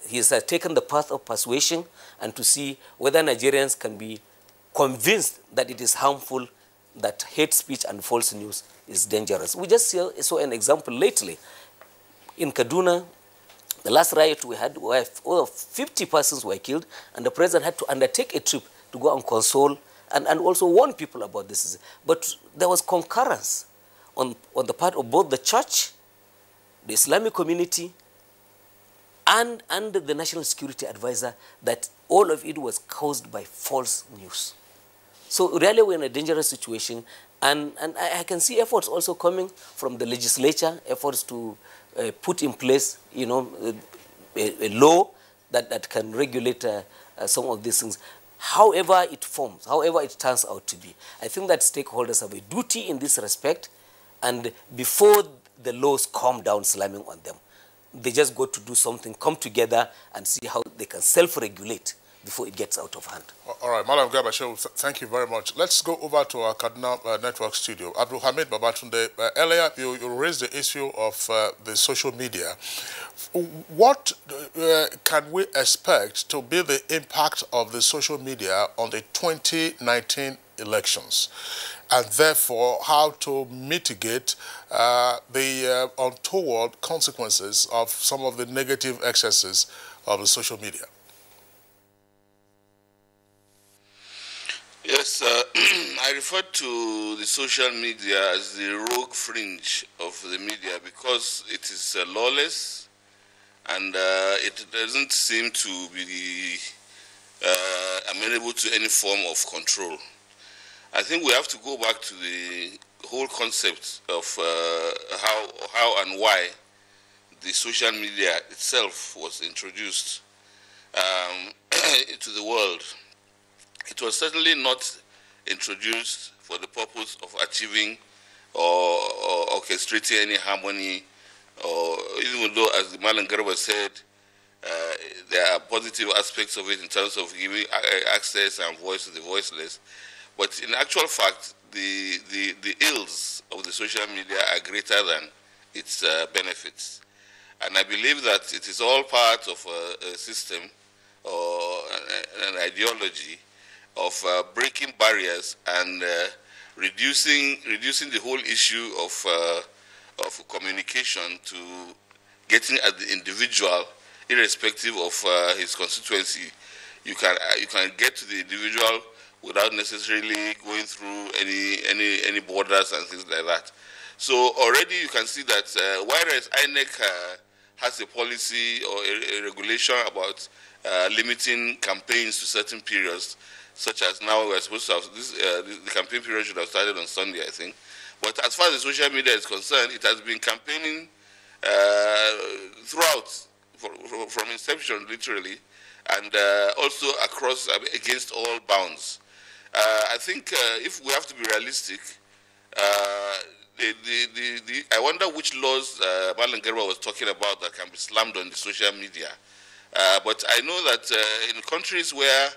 He has taken the path of persuasion and to see whether Nigerians can be convinced that it is harmful, that hate speech and false news is dangerous. We just saw an example lately. In Kaduna, the last riot we had, where over 50 persons were killed, and the president had to undertake a trip to go and console and also warn people about this. But there was concurrence on the part of both the church, the Islamic community, and the National Security Advisor that all of it was caused by false news. So really we're in a dangerous situation, and I can see efforts also coming from the legislature, efforts to put in place, a law that can regulate some of these things. However it forms, however it turns out to be, I think that stakeholders have a duty in this respect, and before the laws calm down slamming on them, They just got to do something, come together and see how they can self-regulate before it gets out of hand. All right, Madam Gabasho, thank you very much. Let's go over to our Kaduna Network studio. Abdul Hamid Babatunde, earlier you raised the issue of the social media. What can we expect to be the impact of the social media on the 2019 elections? And therefore, how to mitigate the untoward consequences of some of the negative excesses of the social media? Yes, I refer to the social media as the rogue fringe of the media because it is lawless and it doesn't seem to be amenable to any form of control. I think we have to go back to the whole concept of how and why the social media itself was introduced to the world. It was certainly not introduced for the purpose of achieving or orchestrating any harmony, or even though, as the Malan Garba said, there are positive aspects of it in terms of giving access and voice to the voiceless. But in actual fact, the ills of the social media are greater than its benefits. And I believe that it is all part of a system or an ideology of breaking barriers and reducing the whole issue of communication to getting at the individual, irrespective of his constituency. You can get to the individual without necessarily going through any borders and things like that. So already you can see that whereas INEC has a policy or a regulation about limiting campaigns to certain periods, such as now we're supposed to have this, the campaign period should have started on Sunday, I think. But as far as the social media is concerned, it has been campaigning throughout, from inception, literally, and also across, against all bounds. I think if we have to be realistic, I wonder which laws Malan Garba was talking about that can be slammed on the social media. But I know that in countries where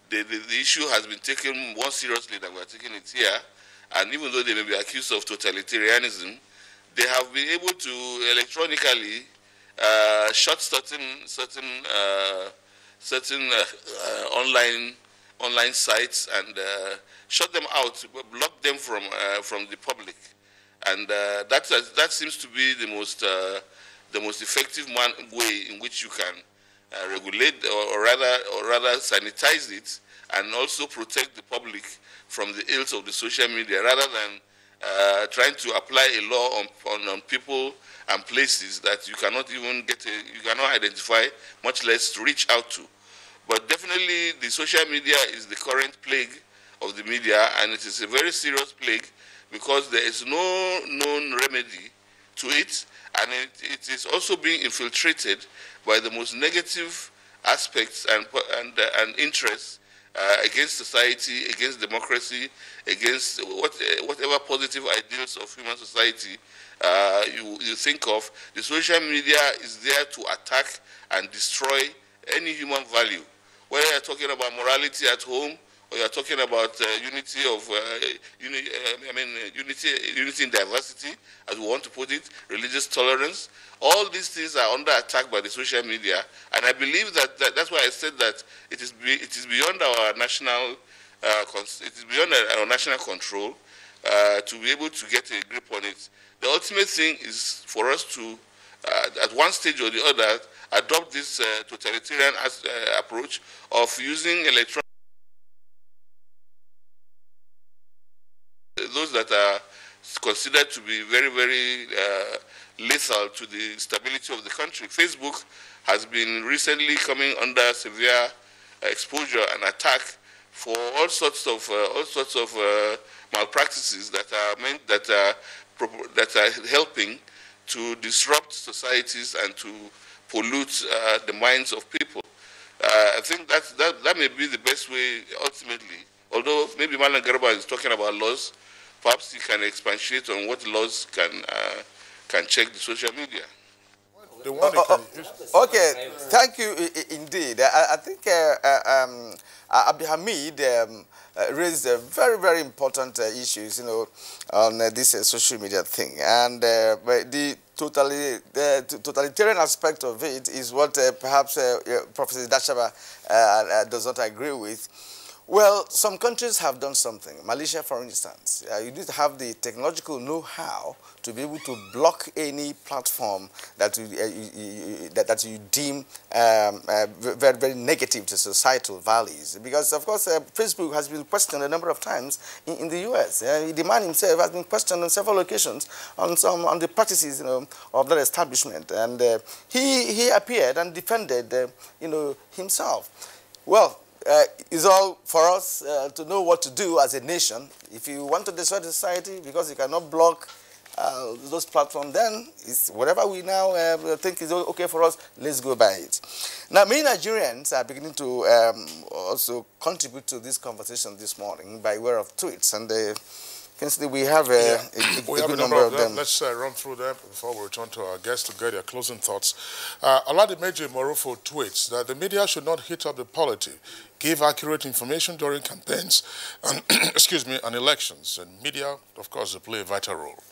the issue has been taken more seriously than we are taking it here, and even though they may be accused of totalitarianism, they have been able to electronically shut certain online sites and shut them out, block them from the public, and that seems to be the most effective way in which you can regulate or rather sanitize it and also protect the public from the ills of the social media, rather than trying to apply a law on people and places that you cannot even you cannot identify, much less to reach out to. But definitely the social media is the current plague of the media, and it is a very serious plague because there is no known remedy to it, and it is also being infiltrated by the most negative aspects and interests against society, against democracy, against whatever positive ideals of human society you think of. The social media is there to attack and destroy any human value. Whether you're talking about morality at home, or you're talking about unity in diversity, as we want to put it, religious tolerance, all these things are under attack by the social media, and I believe that's why I said that it is beyond our national control to be able to get a grip on it. The ultimate thing is for us to, at one stage or the other, adopt this totalitarian approach of using electronic, those that are considered to be very, very lethal to the stability of the country. Facebook has been recently coming under severe exposure and attack for all sorts of malpractices that are helping to disrupt societies and to pollute the minds of people. I think that may be the best way ultimately. Although maybe Malan Garba is talking about laws, perhaps he can expatiate on what laws can check the social media. The one they can use. Okay, thank you indeed. I think Abdulhamid raised very, very important issues, on this social media thing. And the totalitarian aspect of it is what perhaps Professor Dashaba does not agree with. Well, some countries have done something. Malaysia, for instance, you need to have the technological know-how to be able to block any platform that you deem very, very negative to societal values. Because, of course, Facebook has been questioned a number of times in the U.S. The man himself has been questioned on several occasions on the practices, of that establishment, and he appeared and defended, himself. Well. It's all for us to know what to do as a nation. If you want to destroy the society because you cannot block those platforms, then it's whatever we now think is okay for us, let's go by it. Now, many Nigerians are beginning to also contribute to this conversation this morning by way of tweets, and we have a good number of them. Let's run through them before we return to our guests to get their closing thoughts. Oladimeji Morufo tweets that the media should not hit up the polity, give accurate information during campaigns and, and elections. And media, of course, will play a vital role.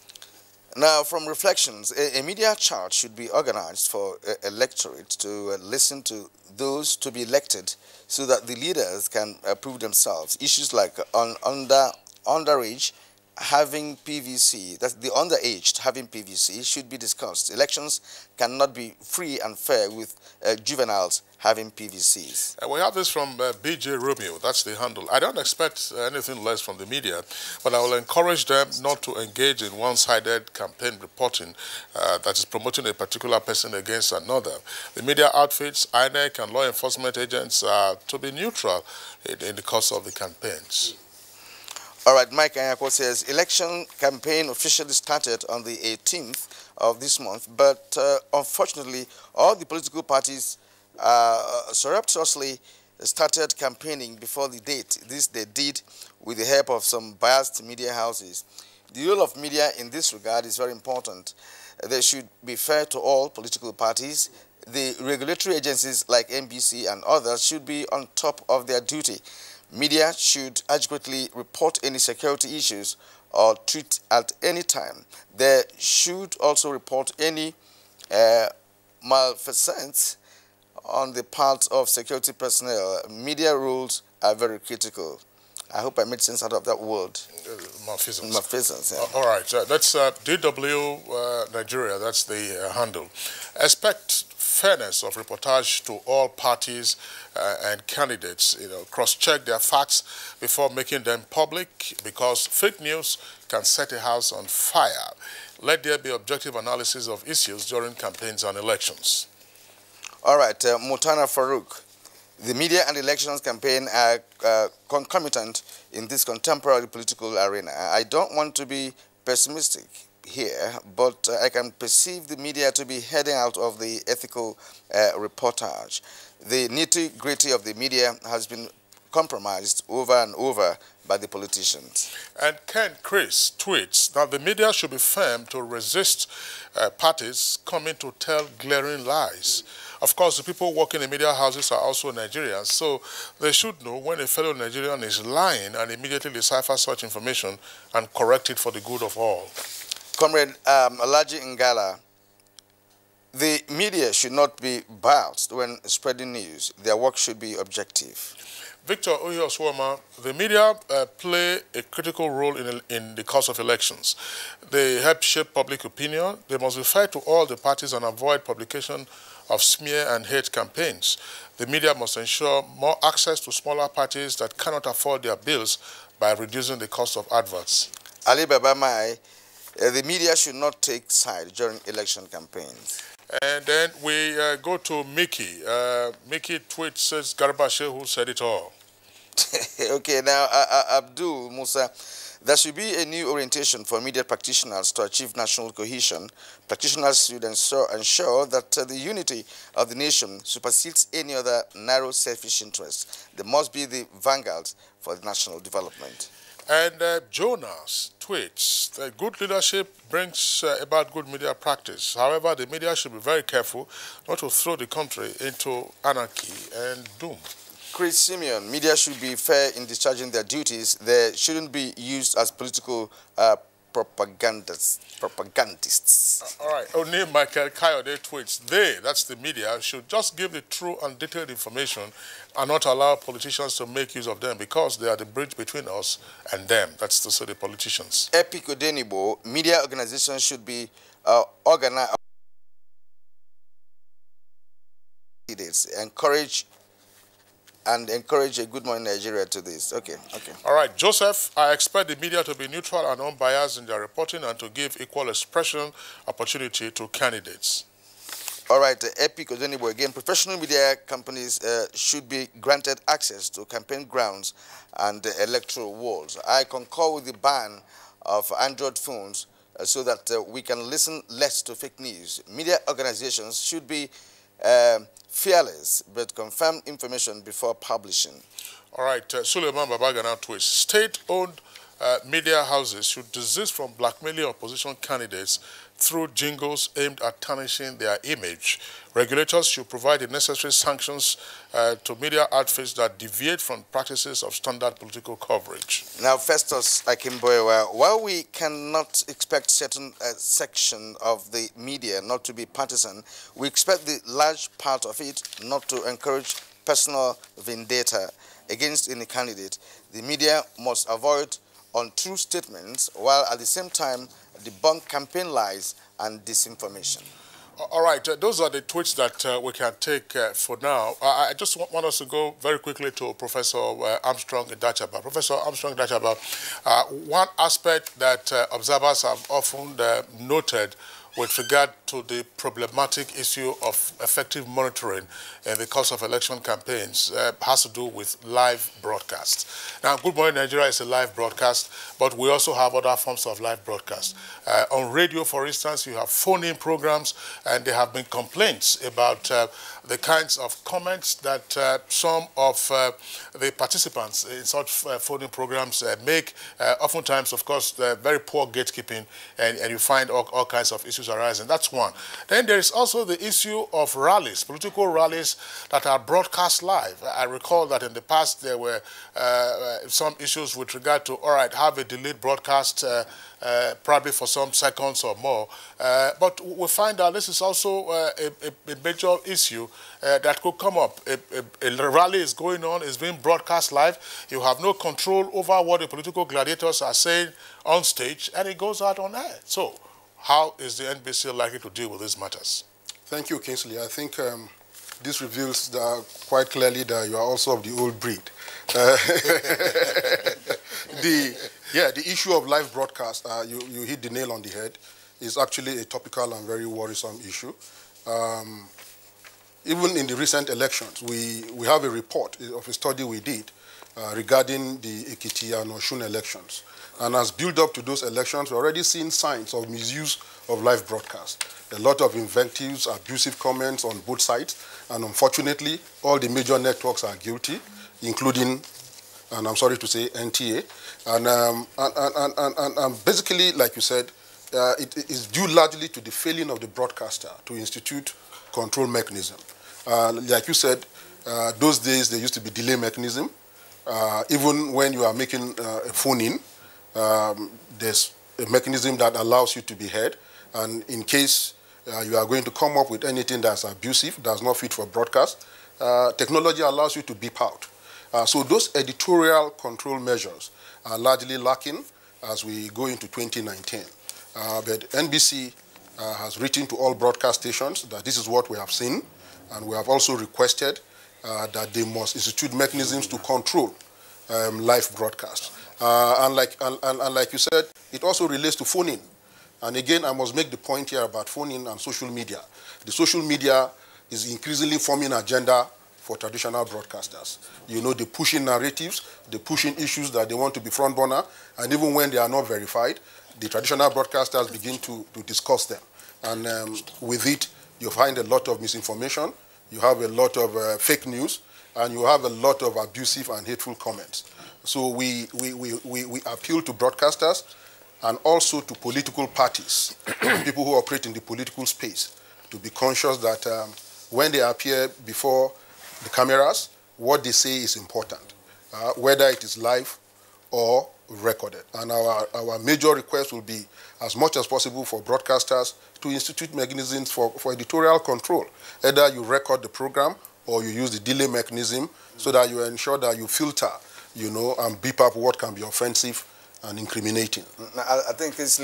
Now, from reflections, a media charge should be organized for electorate to listen to those to be elected so that the leaders can prove themselves. Issues like underage having PVC, that's the underaged having PVC, should be discussed. Elections cannot be free and fair with juveniles having PVCs. We have this from BJ Romeo, that's the handle. I don't expect anything less from the media, but I will encourage them not to engage in one-sided campaign reporting that is promoting a particular person against another. The media outfits, INEC and law enforcement agents are to be neutral in the course of the campaigns. All right, Mike Anyako says, election campaign officially started on the 18th of this month, but unfortunately, all the political parties surreptitiously started campaigning before the date. This they did with the help of some biased media houses. The role of media in this regard is very important. They should be fair to all political parties. The regulatory agencies like NBC and others should be on top of their duty. Media should adequately report any security issues or treat at any time. They should also report any malfeasance on the part of security personnel. Media rules are very critical. I hope I made sense out of that word. Malfeasance. Malfeasance, yeah. All right, that's DW Nigeria, that's the handle. Expect fairness of reportage to all parties and candidates. Cross-check their facts before making them public, because fake news can set a house on fire. Let there be objective analysis of issues during campaigns and elections. All right, Mutana Farouk. The media and elections campaign are concomitant in this contemporary political arena. I don't want to be pessimistic here, but I can perceive the media to be heading out of the ethical reportage. The nitty-gritty of the media has been compromised over and over by the politicians. And Ken Chris tweets that the media should be firm to resist parties coming to tell glaring lies. Of course, the people working in media houses are also Nigerians, so they should know when a fellow Nigerian is lying and immediately decipher such information and correct it for the good of all. Comrade Alaji Ngala, the media should not be biased when spreading news. Their work should be objective. Victor Oyoswama, the media play a critical role in the course of elections. They help shape public opinion. They must be fair to all the parties and avoid publication of smear and hate campaigns. The media must ensure more access to smaller parties that cannot afford their bills by reducing the cost of adverts. Ali Baba Mai, the media should not take side during election campaigns. And then we go to Mickey. Mickey tweets, says Garba Shehu said it all. Okay, now Abdul Musa, there should be a new orientation for media practitioners to achieve national cohesion. Practitioners should ensure that the unity of the nation supersedes any other narrow selfish interest. They must be the vanguards for the national development. And Jonas tweets that good leadership brings about good media practice. However, the media should be very careful not to throw the country into anarchy and doom. Chris Simeon, media should be fair in discharging their duties. They shouldn't be used as political propagandists. All right. O'Neill Michael Kayode tweets, they, that's the media, should just give the true and detailed information and not allow politicians to make use of them because they are the bridge between us and them. That's to say the politicians. Epic Odenibo, media organizations should be organized. Encourage a Good Morning Nigeria to this. Okay. All right, Joseph, I expect the media to be neutral and unbiased in their reporting and to give equal expression opportunity to candidates. All right, Epic Odenibo again, professional media companies should be granted access to campaign grounds and electoral walls. I concur with the ban of Android phones so that we can listen less to fake news. Media organizations should be fearless, but confirm information before publishing. All right, Suleiman Babagana tweets, state-owned media houses should desist from blackmailing opposition candidates through jingles aimed at tarnishing their image. Regulators should provide the necessary sanctions to media outfits that deviate from practices of standard political coverage. Now, Festus Akimboewa, while we cannot expect certain section of the media not to be partisan, we expect the large part of it not to encourage personal vendetta against any candidate. The media must avoid untrue statements while at the same time debunk campaign lies and disinformation. All right, those are the tweets that we can take for now. I just want us to go very quickly to Professor Armstrong Idachaba. Professor Armstrong Idachaba, one aspect that observers have often noted with regard to the problematic issue of effective monitoring in the course of election campaigns has to do with live broadcast. Now, Good Morning Nigeria is a live broadcast, but we also have other forms of live broadcast. On radio, for instance, you have phone-in programs, and there have been complaints about the kinds of comments that some of the participants in such phone-in programs make. Oftentimes, of course, very poor gatekeeping, and you find all kinds of issues arising. That's one. Then there is also the issue of rallies, political rallies that are broadcast live. I recall that in the past there were some issues with regard to, all right, have a delayed broadcast probably for some seconds or more. But we find that this is also a major issue that could come up. A rally is going on, it's being broadcast live. You have no control over what the political gladiators are saying on stage, and it goes out on air. So how is the NBC likely to deal with these matters? Thank you, Kingsley. I think this reveals quite clearly that you are also of the old breed. The issue of live broadcast, you hit the nail on the head, is actually a topical and very worrisome issue. Even in the recent elections, we have a report of a study we did regarding the Ekiti and Osun elections. And as build up to those elections, we're already seeing signs of misuse of live broadcast. A lot of invectives, abusive comments on both sides, and unfortunately, all the major networks are guilty, including, and I'm sorry to say, NTA. And basically, like you said, it is due largely to the failing of the broadcaster to institute control mechanism. Like you said, those days there used to be delay mechanism. Even when you are making a phone-in, there's a mechanism that allows you to be heard. And in case you are going to come up with anything that's abusive, that's not fit for broadcast, technology allows you to beep out. So those editorial control measures are largely lacking as we go into 2019. But NBC has written to all broadcast stations that this is what we have seen, and we have also requested that they must institute mechanisms to control live broadcast. And like you said, it also relates to phone-in. And again, I must make the point here about phone-in and social media. The social media is increasingly forming an agenda for traditional broadcasters. You know, they're pushing narratives, they're pushing issues that they want to be front burner, and even when they are not verified, the traditional broadcasters begin to discuss them. And with it, you find a lot of misinformation, you have a lot of fake news, and you have a lot of abusive and hateful comments. So we appeal to broadcasters and also to political parties, people who operate in the political space, to be conscious that when they appear before the cameras, what they say is important, whether it is live or recorded. And our major request will be, as much as possible, for broadcasters to institute mechanisms for editorial control. Either you record the program or you use the delay mechanism so that you ensure that you filter, and beep up what can be offensive and incriminating. I think it's,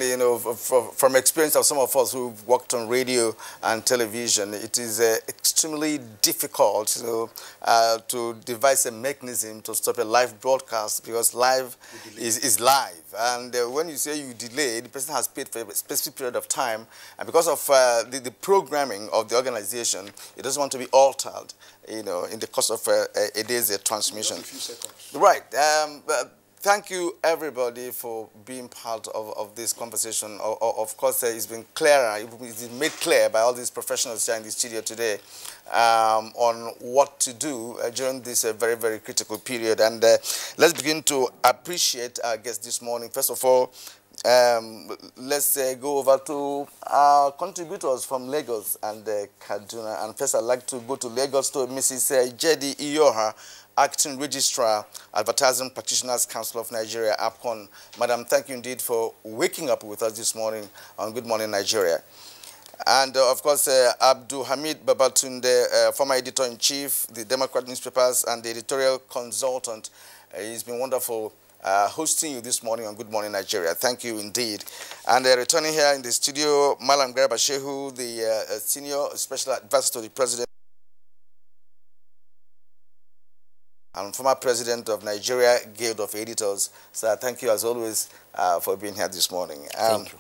from experience of some of us who've worked on radio and television, it is extremely difficult to devise a mechanism to stop a live broadcast, because live is live. And when you say you delay, the person has paid for a specific period of time, and because of the programming of the organization, it doesn't want to be altered, in the course of a day's transmission. Just a few seconds. Right. Thank you, everybody, for being part of this conversation. Of course, it's been clearer, it's been made clear by all these professionals here in the studio today on what to do during this very, very critical period. And let's begin to appreciate our guests this morning. First of all, let's go over to our contributors from Lagos and Kaduna. And first, I'd like to go to Lagos to Mrs. Jedi Iyoha, Acting Registrar, Advertising Practitioners Council of Nigeria, APCON. Madam, thank you indeed for waking up with us this morning on Good Morning Nigeria. And of course, Abdul Hamid Babatunde, former editor-in-chief, the Democrat newspapers, and the editorial consultant. It's been wonderful hosting you this morning on Good Morning Nigeria. Thank you indeed. And returning here in the studio, Malam Garba Shehu, the senior special advisor to the president and former president of Nigeria Guild of Editors. So thank you as always for being here this morning. Thank you.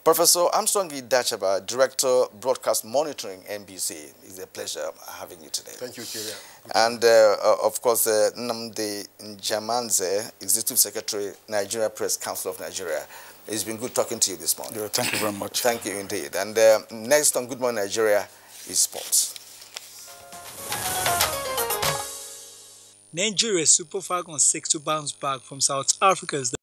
Professor Armstrong Idachaba, Director Broadcast Monitoring, NBC. It's a pleasure having you today. Thank you, Kyria. And of course, Nnamdi Njamanze, Executive Secretary, Nigeria Press Council of Nigeria. It's been good talking to you this morning. Yeah, thank you very much. Thank you indeed. And next on Good Morning Nigeria is sports. Nigeria's Super Falcons seeks to bounce back from South Africa's